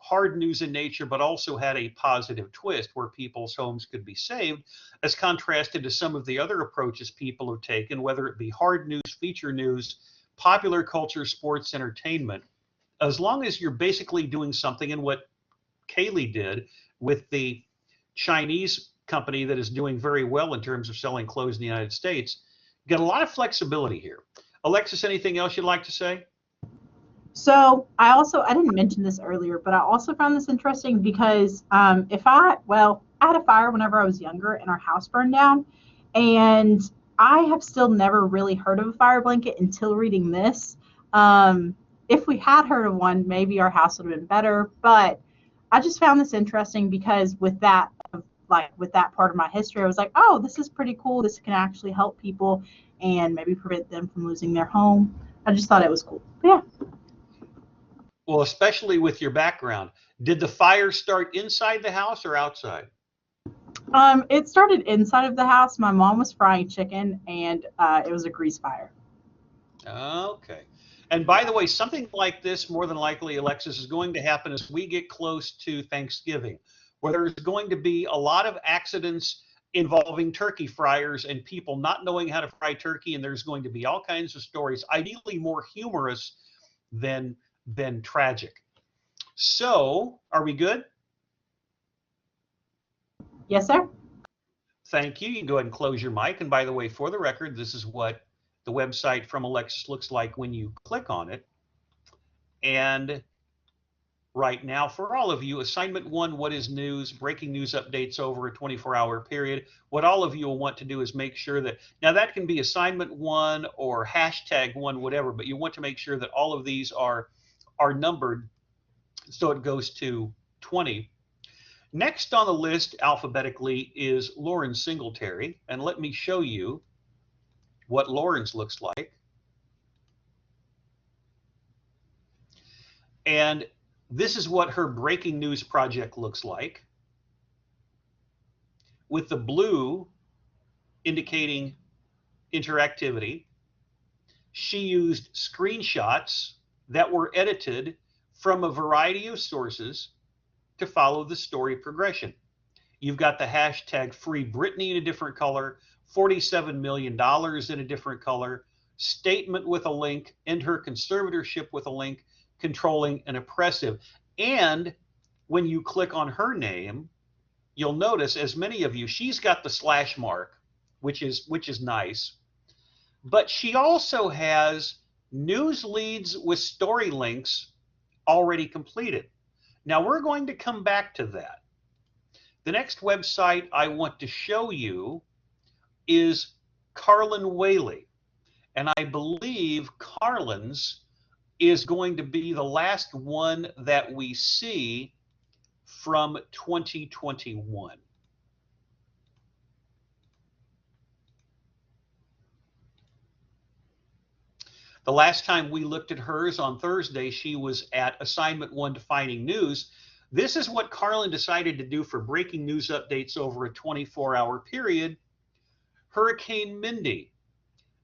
hard news in nature, but also had a positive twist where people's homes could be saved, as contrasted to some of the other approaches people have taken, whether it be hard news, feature news, popular culture, sports, entertainment. As long as you're basically doing something in what Kaylee did with the Chinese company that is doing very well in terms of selling clothes in the United States, you got a lot of flexibility here. Alexis, anything else you'd like to say? So I didn't mention this earlier, but I also found this interesting because I had a fire whenever I was younger and our house burned down. And I have still never really heard of a fire blanket until reading this. If we had heard of one, maybe our house would have been better. But I just found this interesting because with that part of my history, I was like, oh, this is pretty cool. This can actually help people and maybe prevent them from losing their home. I just thought it was cool. But yeah. Well, especially with your background, did the fire start inside the house or outside? It started inside of the house. My mom was frying chicken, and it was a grease fire. Okay. And by the way, something like this, more than likely, Alexis, is going to happen as we get close to Thanksgiving, where there's going to be a lot of accidents involving turkey fryers and people not knowing how to fry turkey. And there's going to be all kinds of stories, ideally more humorous than tragic. So, are we good? Yes, sir. Thank you. You can go ahead and close your mic. And by the way, for the record, this is what the website from Alexis looks like when you click on it. And right now, for all of you, assignment 1, what is news, breaking news updates over a 24-hour period. What all of you will want to do is make sure that, now that can be assignment 1 or hashtag 1, whatever, but you want to make sure that all of these are numbered so it goes to 20. Next on the list alphabetically is Lauren Singletary, and let me show you what Lauren's looks like. And this is what her breaking news project looks like, with the blue indicating interactivity. She used screenshots that were edited from a variety of sources to follow the story progression. You've got the hashtag Free Britney in a different color, $47 million in a different color, statement with a link, end her conservatorship with a link, controlling and oppressive. And when you click on her name, you'll notice, as many of you, she's got the slash mark, which is nice. But she also has news leads with story links already completed. Now we're going to come back to that. The next website I want to show you is Carlin Whaley. And I believe Carlin's is going to be the last one that we see from 2021. The last time we looked at hers on Thursday, she was at assignment 1, defining news. This is what Carlin decided to do for breaking news updates over a 24-hour period. Hurricane Mindy.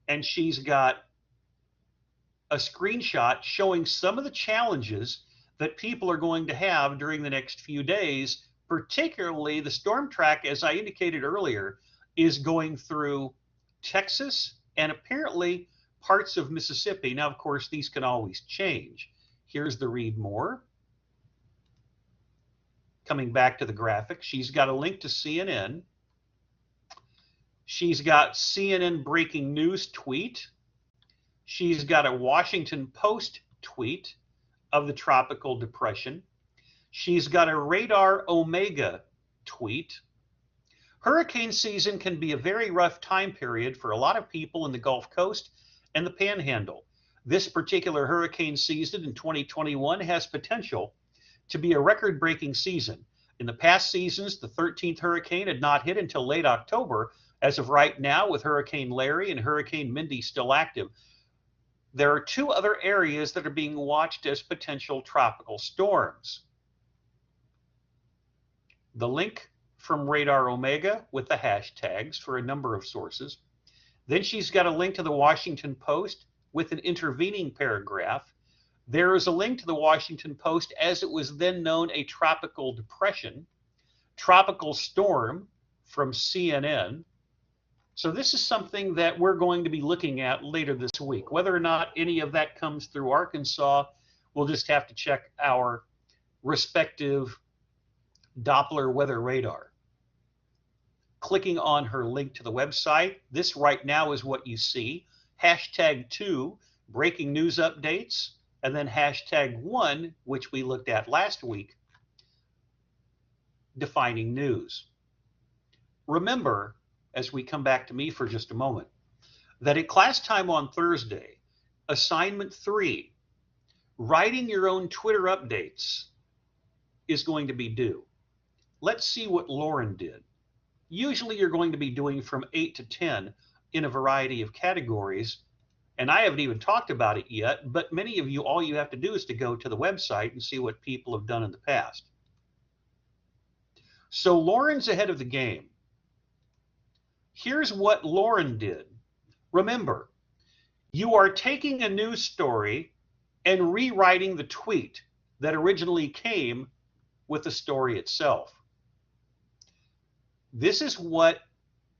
And she's got a screenshot showing some of the challenges that people are going to have during the next few days particularly the storm track, as I indicated earlier, is going through Texas and apparently parts of Mississippi. Now, of course, these can always change. Here's the read more. Coming back to the graphic, she's got a link to CNN. She's got CNN breaking news tweet. She's got a Washington Post tweet of the tropical depression. She's got a Radar Omega tweet. Hurricane season can be a very rough time period for a lot of people in the Gulf Coast and the Panhandle. This particular hurricane season in 2021 has potential to be a record-breaking season. In the past seasons, the 13th hurricane had not hit until late October. As of right now, with Hurricane Larry and Hurricane Mindy still active, there are two other areas that are being watched as potential tropical storms. The link from Radar Omega with the hashtags for a number of sources. Then she's got a link to the Washington Post with an intervening paragraph. There is a link to the Washington Post as it was then known, a tropical depression, tropical storm from CNN. So this is something that we're going to be looking at later this week. Whether or not any of that comes through Arkansas, we'll just have to check our respective Doppler weather radar. Clicking on her link to the website, this right now is what you see. Hashtag 2, breaking news updates, and then hashtag 1, which we looked at last week, defining news. Remember, as we come back to me for just a moment, that at class time on Thursday, assignment 3, writing your own Twitter updates, is going to be due. Let's see what Lauren did. Usually you're going to be doing from 8 to 10 in a variety of categories, and I haven't even talked about it yet, but many of you, all you have to do is to go to the website and see what people have done in the past. So Lauren's ahead of the game. Here's what Lauren did. Remember, you are taking a news story and rewriting the tweet that originally came with the story itself. This is what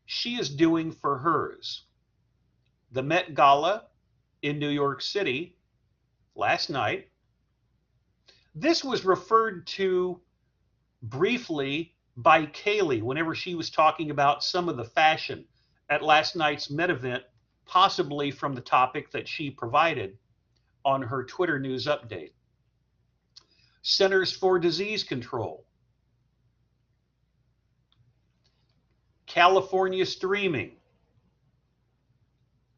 she is doing for hers. The Met Gala in New York City last night. This was referred to briefly by Kaylee whenever she was talking about some of the fashion at last night's Met event, possibly from the topic that she provided on her Twitter news update. Centers for Disease Control. California streaming.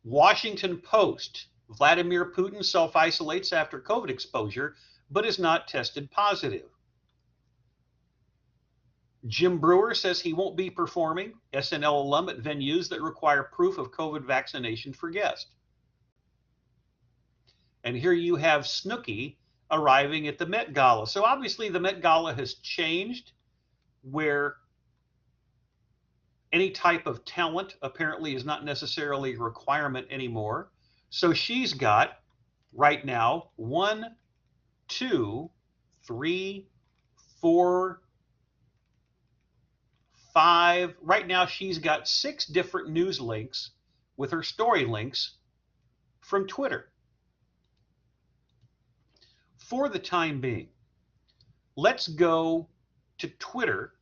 Washington Post. Vladimir Putin self-isolates after COVID exposure, but is not tested positive. Jim Brewer says he won't be performing SNL alum at venues that require proof of COVID vaccination for guests. And here you have Snooki arriving at the Met Gala. So obviously the Met Gala has changed, where any type of talent apparently is not necessarily a requirement anymore. So she's got right now 1, 2, 3, 4, 5. Right now she's got 6 different news links with her story links from Twitter. For the time being, let's go to Twitter,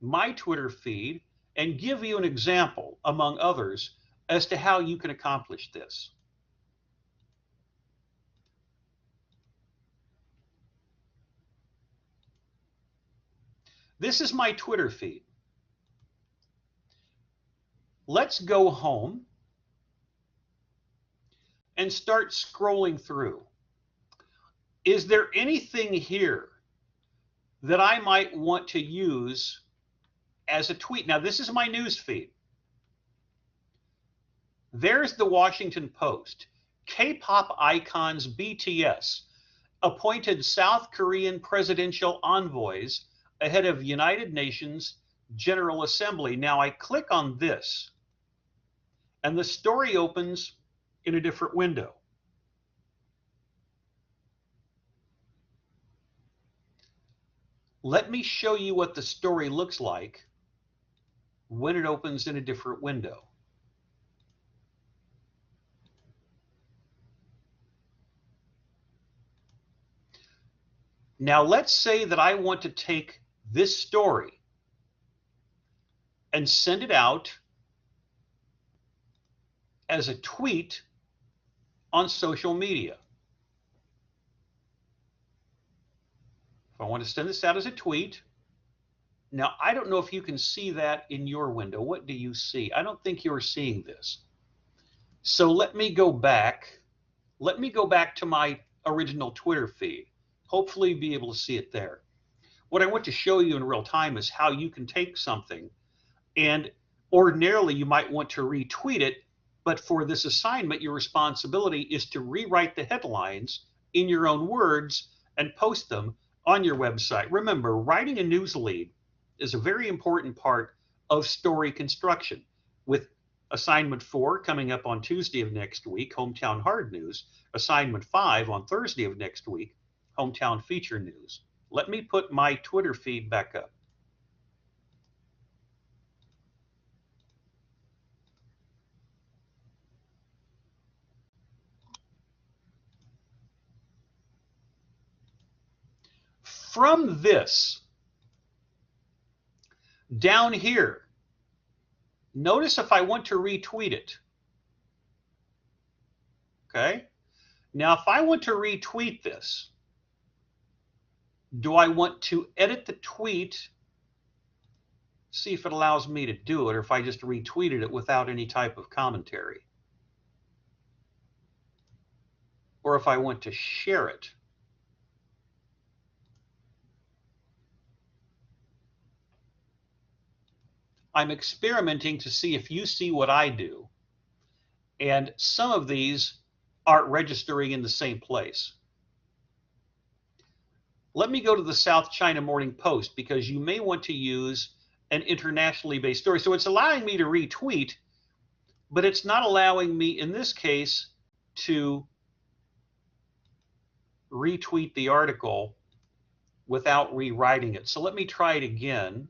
my Twitter feed, and give you an example, among others, as to how you can accomplish this. This is my Twitter feed. Let's go home and start scrolling through. Is there anything here that I might want to use as a tweet? Now, this is my news feed. There's the Washington Post. K-pop icons BTS appointed South Korean presidential envoys ahead of United Nations General Assembly. Now, I click on this, and the story opens in a different window. Let me show you what the story looks like when it opens in a different window. Now, let's say that I want to take this story and send it out as a tweet on social media. If I want to send this out as a tweet, now I don't know if you can see that in your window. What do you see? I don't think you're seeing this. So let me go back. Let me go back to my original Twitter feed. Hopefully be able to see it there. What I want to show you in real time is how you can take something, and ordinarily you might want to retweet it, but for this assignment, your responsibility is to rewrite the headlines in your own words and post them on your website. Remember, writing a news lead is a very important part of story construction. With assignment 4 coming up on Tuesday of next week, Hometown Hard News, assignment 5 on Thursday of next week, Hometown Feature News. Let me put my Twitter feed back up. From this, down here, notice if I want to retweet it. Okay? Now, if I want to retweet this, do I want to edit the tweet, see if it allows me to do it, or if I just retweeted it without any type of commentary? Or if I want to share it? I'm experimenting to see if you see what I do. And some of these aren't registering in the same place. Let me go to the South China Morning Post, because you may want to use an internationally based story. So it's allowing me to retweet, but it's not allowing me, in this case, to retweet the article without rewriting it. So let me try it again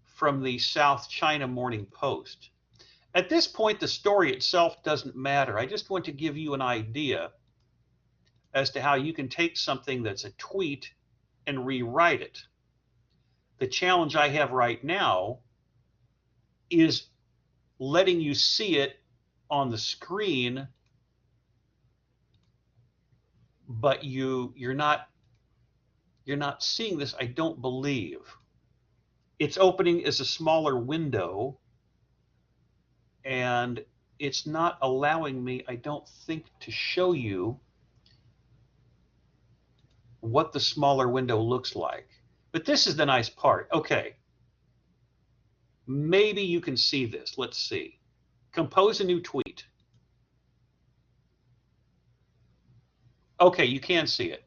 from the South China Morning Post. At this point, the story itself doesn't matter. I just want to give you an idea as to how you can take something that's a tweet and rewrite it. The challenge I have right now is letting you see it on the screen, but you're not seeing this, I don't believe. It's opening as a smaller window, and it's not allowing me, I don't think, to show you what the smaller window looks like. But this is the nice part. Okay, maybe you can see this. Let's see. Compose a new tweet. Okay, you can see it.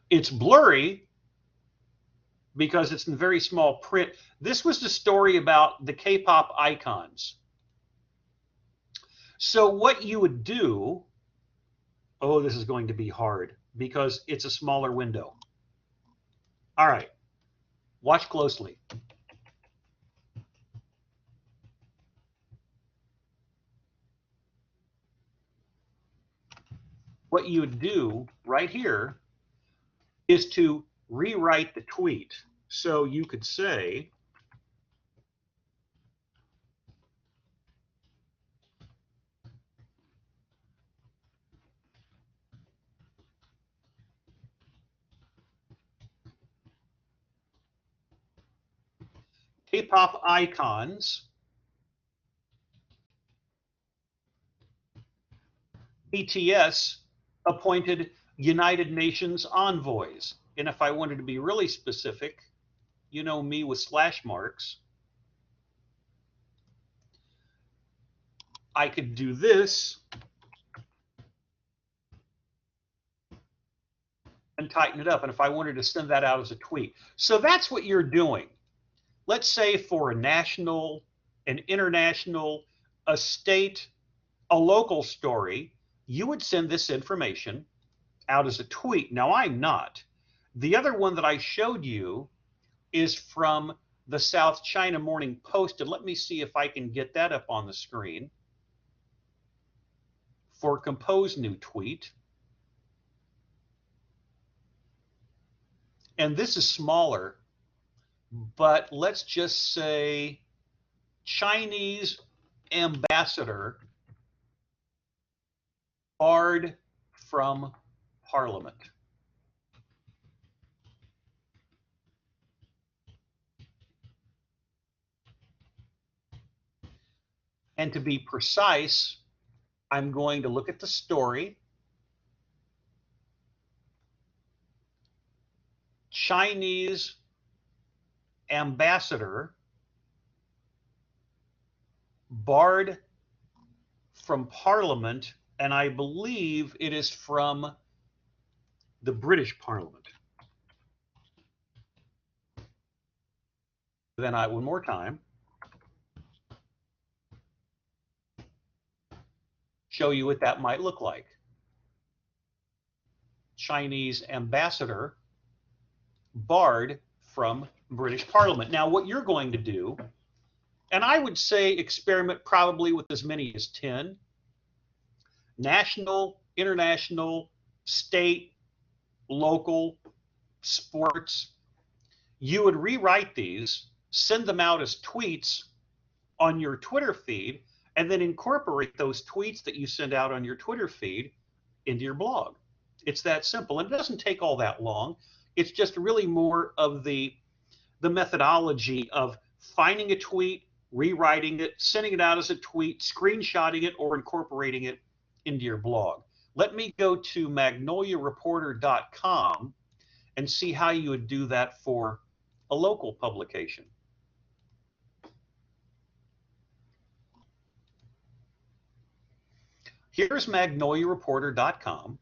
It's blurry because it's in very small print. This was the story about the K-pop icons. So what you would do, oh, this is going to be hard because it's a smaller window. All right, watch closely. What you would do right here is to rewrite the tweet. So you could say, K-pop icons, BTS appointed United Nations envoys. And if I wanted to be really specific, you know me with slash marks, I could do this and tighten it up. And if I wanted to send that out as a tweet. So that's what you're doing. Let's say for a national, an international, a state, a local story, you would send this information out as a tweet. Now, I'm not. The other one that I showed you is from the South China Morning Post, and let me see if I can get that up on the screen for compose new tweet. And this is smaller, but let's just say Chinese ambassador barred from parliament. And to be precise, I'm going to look at the story. Chinese ambassador barred from parliament, and I believe it is from the British Parliament. Then one more time, show you what that might look like. Chinese ambassador barred from British Parliament. Now, what you're going to do, and I would say experiment probably with as many as 10, national, international, state, local, sports. You would rewrite these, send them out as tweets on your Twitter feed, and then incorporate those tweets that you send out on your Twitter feed into your blog. It's that simple. And it doesn't take all that long. It's just really more of the methodology of finding a tweet, rewriting it, sending it out as a tweet, screenshotting it, or incorporating it into your blog. Let me go to magnoliareporter.com and see how you would do that for a local publication. Here's magnoliareporter.com.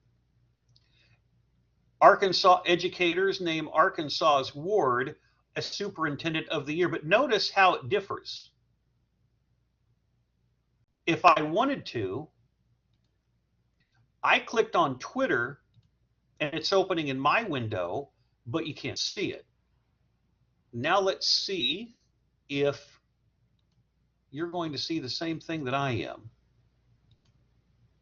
Arkansas educators name Arkansas's ward as superintendent of the year, but notice how it differs. If I wanted to, I clicked on Twitter and it's opening in my window, but you can't see it. Now let's see if you're going to see the same thing that I am.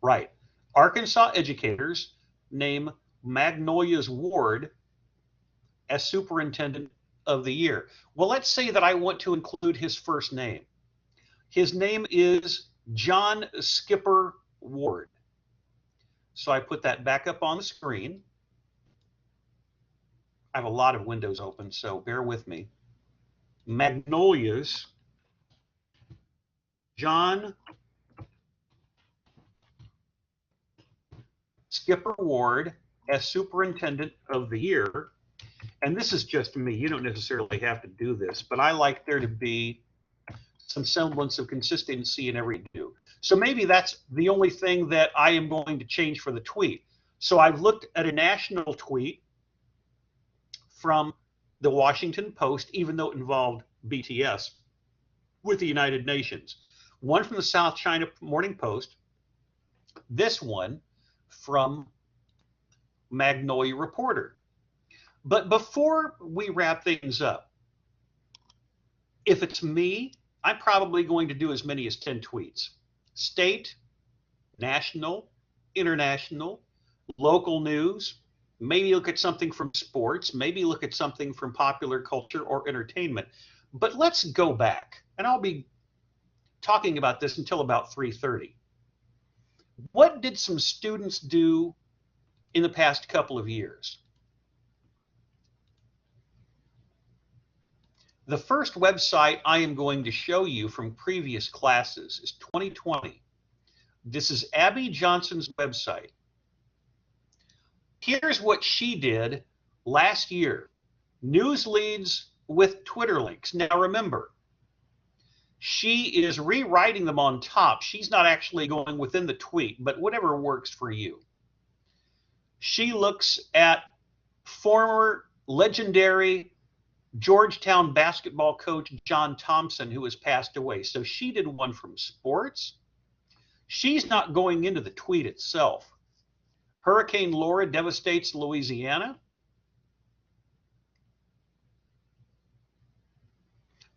Right. Arkansas educators name Magnolia's ward as superintendent of the year. Well, let's say that I want to include his first name. His name is John Skipper Ward. So I put that back up on the screen. I have a lot of windows open, so bear with me. Magnolia's John Skipper Ward as superintendent of the year. And this is just me. You don't necessarily have to do this, but I like there to be some semblance of consistency in every do. So maybe that's the only thing that I am going to change for the tweet. So I've looked at a national tweet from the Washington Post, even though it involved BTS, with the United Nations. One from the South China Morning Post, this one from Magnolia Reporter. But before we wrap things up, if it's me, I'm probably going to do as many as 10 tweets. State, national, international, local news, maybe look at something from sports, maybe look at something from popular culture or entertainment. But let's go back, and I'll be talking about this until about 3:30. What did some students do in the past couple of years? The first website I am going to show you from previous classes is 2020. This is Abby Johnson's website. Here's what she did last year. News leads with Twitter links. Now remember, she is rewriting them on top. She's not actually going within the tweet, but whatever works for you. She looks at former legendary Georgetown basketball coach John Thompson, who has passed away. So she did one from sports. She's not going into the tweet itself. Hurricane Laura devastates Louisiana.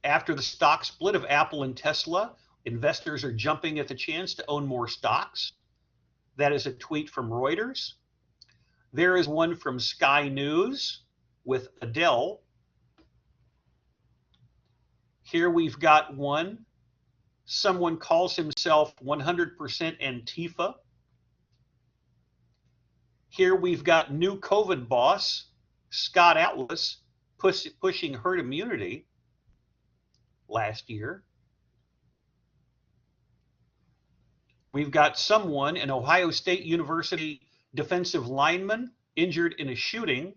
After the stock split of Apple and Tesla, investors are jumping at the chance to own more stocks. That is a tweet from Reuters. There is one from Sky News with Adele. Here we've got one. Someone calls himself 100% Antifa. Here we've got new COVID boss, Scott Atlas, pushing herd immunity last year. We've got someone, an Ohio State University defensive lineman, injured in a shooting.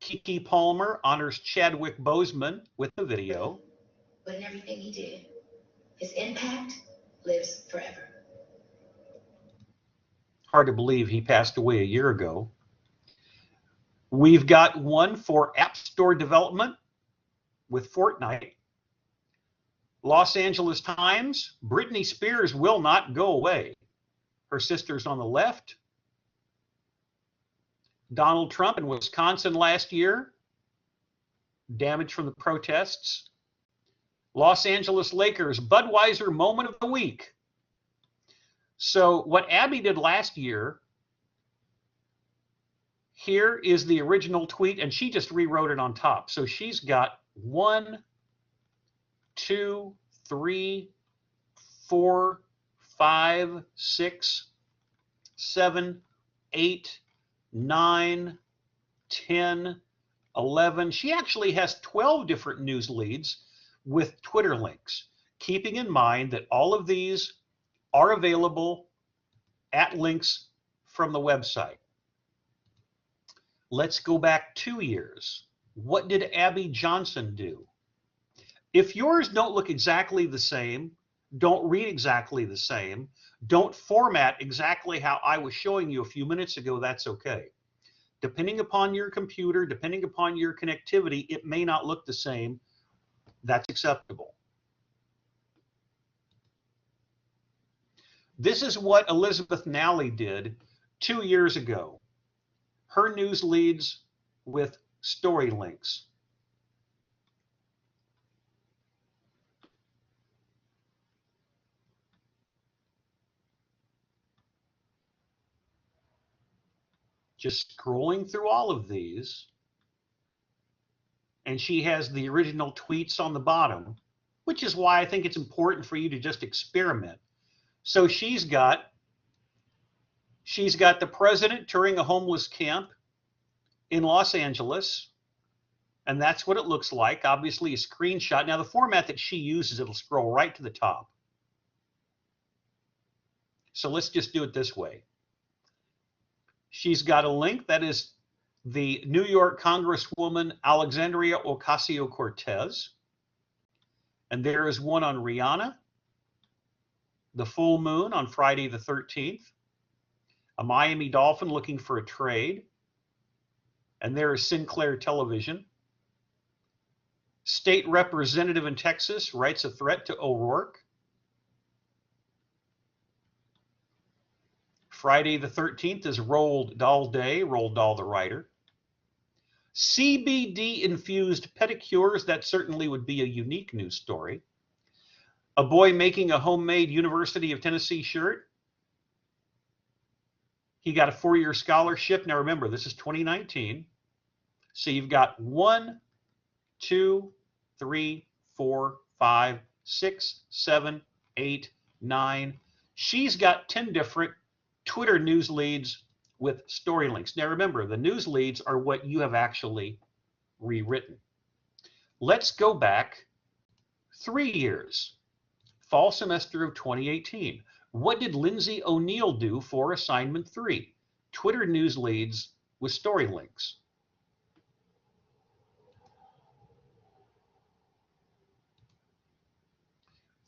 Keke Palmer honors Chadwick Boseman with the video. But in everything he did, his impact lives forever. Hard to believe he passed away a year ago. We've got one for App Store development with Fortnite. Los Angeles Times, Britney Spears will not go away. Her sister's on the left. Donald Trump in Wisconsin last year, damage from the protests. Los Angeles Lakers, Budweiser moment of the week. So what Abby did last year, here is the original tweet, and she just rewrote it on top. So she's got 1, 2, 3, 4, 5, 6, 7, 8, 9, 10, 11. She actually has 12 different news leads with Twitter links, keeping in mind that all of these are available at links from the website. Let's go back 2 years. What did Abby Johnson do? If yours don't look exactly the same, don't read exactly the same, don't format exactly how I was showing you a few minutes ago, that's okay. Depending upon your computer, depending upon your connectivity, it may not look the same. That's acceptable. This is what Elizabeth Nally did 2 years ago. Her news leads with story links. Just scrolling through all of these, and she has the original tweets on the bottom, which is why I think it's important for you to just experiment. So she's got the president touring a homeless camp in Los Angeles, and that's what it looks like. Obviously a screenshot. Now the format that she uses, it'll scroll right to the top. So let's just do it this way. She's got a link that is the New York Congresswoman Alexandria Ocasio-Cortez. And there is one on Rihanna, the full moon on Friday the 13th, a Miami Dolphin looking for a trade. And there is Sinclair Television. State representative in Texas writes a threat to O'Rourke. Friday the 13th is Roald Dahl Day, Roald Dahl the writer. CBD-infused pedicures, that certainly would be a unique news story. A boy making a homemade University of Tennessee shirt. He got a 4-year scholarship. Now remember, this is 2019. So you've got 1, 2, 3, 4, 5, 6, 7, 8, 9. She's got 10 different Twitter news leads with story links. Now remember, the news leads are what you have actually rewritten. Let's go back 3 years, fall semester of 2018. What did Lindsay O'Neill do for assignment 3? Twitter news leads with story links.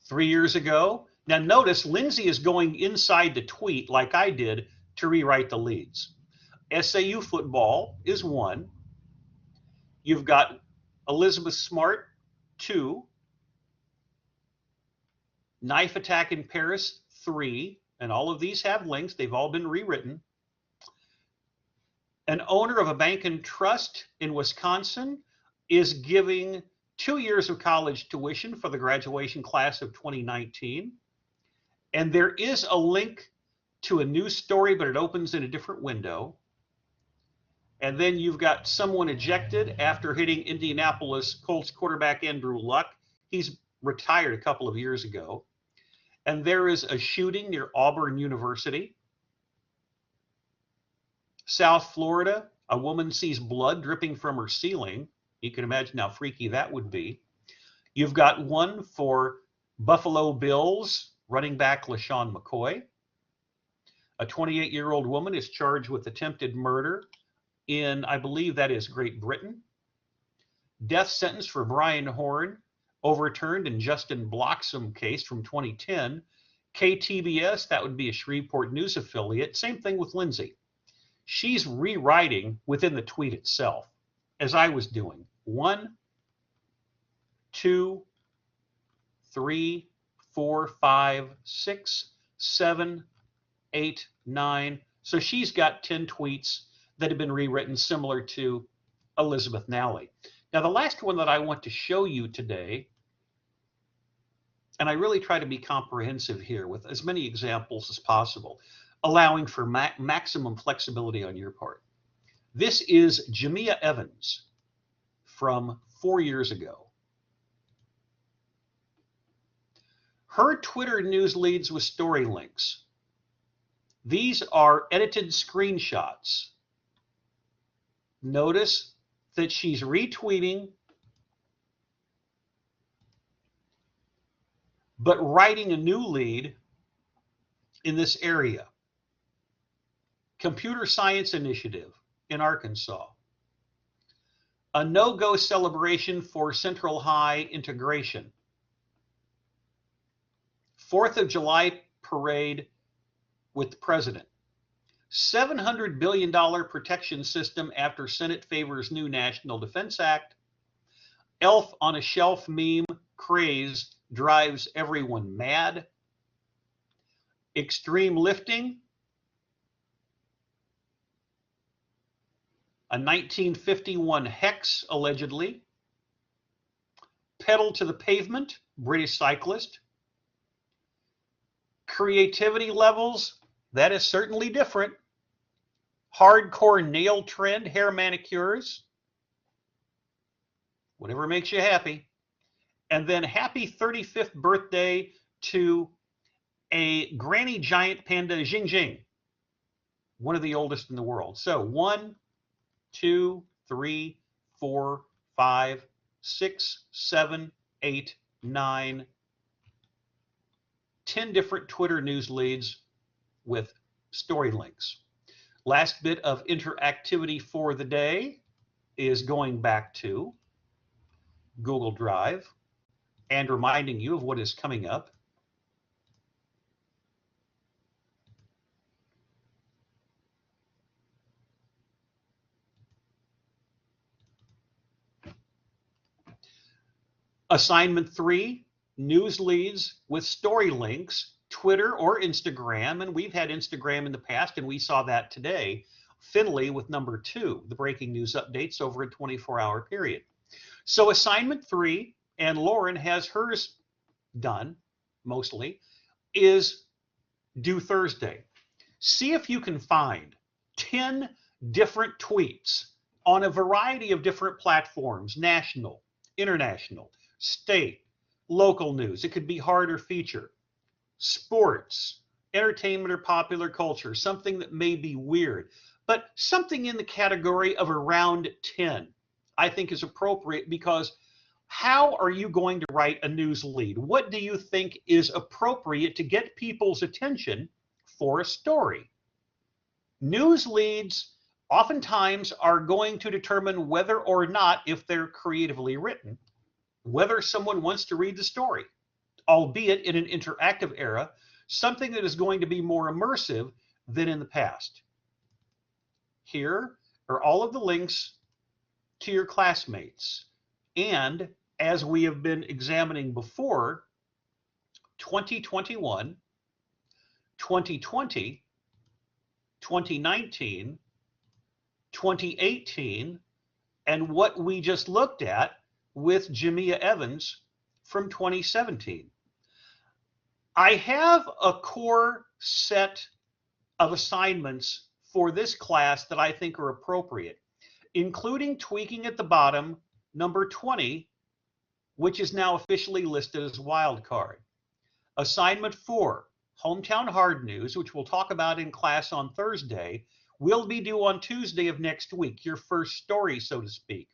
Three years ago. Now notice Lindsay is going inside the tweet like I did to rewrite the leads. SAU football is 1. You've got Elizabeth Smart, 2. Knife attack in Paris, 3, and all of these have links. They've all been rewritten. An owner of a bank and trust in Wisconsin is giving 2 years of college tuition for the graduation class of 2019. And there is a link to a news story, but it opens in a different window. And then you've got someone ejected after hitting Indianapolis Colts quarterback Andrew Luck. He's retired a couple of years ago. And there is a shooting near Auburn University. South Florida, a woman sees blood dripping from her ceiling. You can imagine how freaky that would be. You've got one for Buffalo Bills running back LaShawn McCoy. A 28-year-old woman is charged with attempted murder in, I believe that is Great Britain. Death sentence for Brian Horn overturned in Justin Bloxham case from 2010. KTBS, that would be a Shreveport News affiliate. Same thing with Lindsay. She's rewriting within the tweet itself, as I was doing. 1, 2, 3, 4, 5, 6, 7, 8, 9. So she's got 10 tweets that have been rewritten similar to Elizabeth Nally. Now, the last one that I want to show you today, and I really try to be comprehensive here with as many examples as possible, allowing for maximum flexibility on your part. This is Jamia Evans from 4 years ago. Her Twitter news leads with story links. These are edited screenshots. Notice that she's retweeting, but writing a new lead in this area. Computer Science Initiative in Arkansas. A no-go celebration for Central High integration. 4th of July parade with the president. $700 billion protection system after Senate favors new National Defense Act. Elf on a shelf meme craze drives everyone mad. Extreme lifting. A 1951 hex, allegedly. Pedal to the pavement, British cyclist. Creativity levels, that is certainly different. Hardcore nail trend, hair manicures. Whatever makes you happy. And then happy 35th birthday to a granny giant panda, Jing Jing. One of the oldest in the world. So 1, 2, 3, 4, 5, 6, 7, 8, 9, 10 different Twitter news leads with story links. Last bit of interactivity for the day is going back to Google Drive and reminding you of what is coming up. Assignment 3, news leads with story links, Twitter or Instagram, and we've had Instagram in the past, and we saw that today. Finley with number 2, the breaking news updates over a 24-hour period. So assignment 3, and Lauren has hers done, mostly, is due Thursday. See if you can find 10 different tweets on a variety of different platforms, national, international, state, local news. It could be hard or feature, sports, entertainment or popular culture, something that may be weird, but something in the category of around 10, I think is appropriate, because how are you going to write a news lead? What do you think is appropriate to get people's attention for a story? News leads oftentimes are going to determine whether or not, if they're creatively written, whether someone wants to read the story, albeit in an interactive era, something that is going to be more immersive than in the past. Here are all of the links to your classmates. And as we have been examining before, 2021 2020, 2019, 2018, and what we just looked at with Jamia Evans from 2017. I have a core set of assignments for this class that I think are appropriate, including tweaking at the bottom number 20, which is now officially listed as wildcard. Assignment 4, Hometown Hard News, which we'll talk about in class on Thursday, will be due on Tuesday of next week, your first story, so to speak.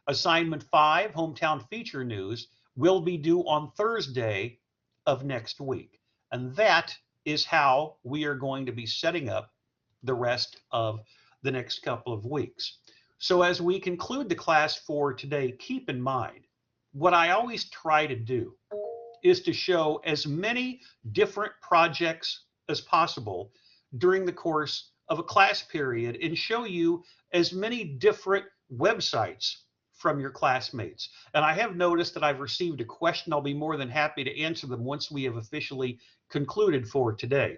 Assignment 5, Hometown Feature News, will be due on Thursday of next week. And that is how we are going to be setting up the rest of the next couple of weeks. So as we conclude the class for today, keep in mind, what I always try to do is to show as many different projects as possible during the course of a class period and show you as many different websites from your classmates. And I have noticed that I've received a question. I'll be more than happy to answer them once we have officially concluded for today.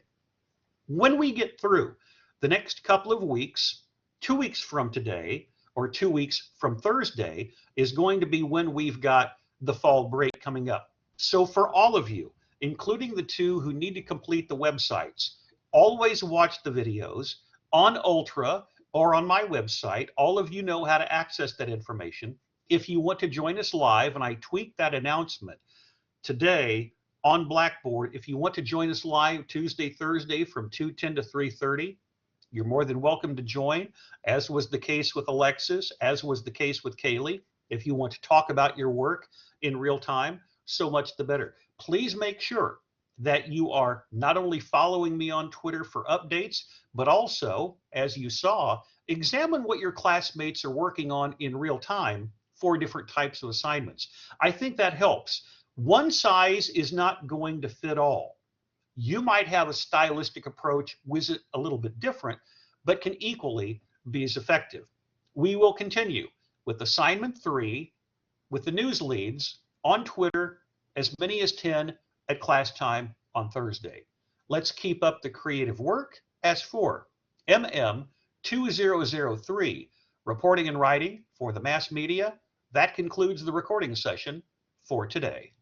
When we get through the next couple of weeks, 2 weeks from today, or 2 weeks from Thursday, is going to be when we've got the fall break coming up. So for all of you, including the two who need to complete the websites, always watch the videos on Ultra or on my website. All of you know how to access that information. If you want to join us live, and I tweaked that announcement today on Blackboard, if you want to join us live Tuesday, Thursday from 2:10 to 3:30, you're more than welcome to join, as was the case with Alexis, as was the case with Kaylee. If you want to talk about your work in real time, so much the better. Please make sure that you are not only following me on Twitter for updates, but also, as you saw, examine what your classmates are working on in real time for different types of assignments. I think that helps. One size is not going to fit all. You might have a stylistic approach which is a little bit different, but can equally be as effective. We will continue with assignment 3 with the news leads on Twitter, as many as 10 at class time on Thursday. Let's keep up the creative work. As for MM2003, reporting and writing for the mass media, that concludes the recording session for today.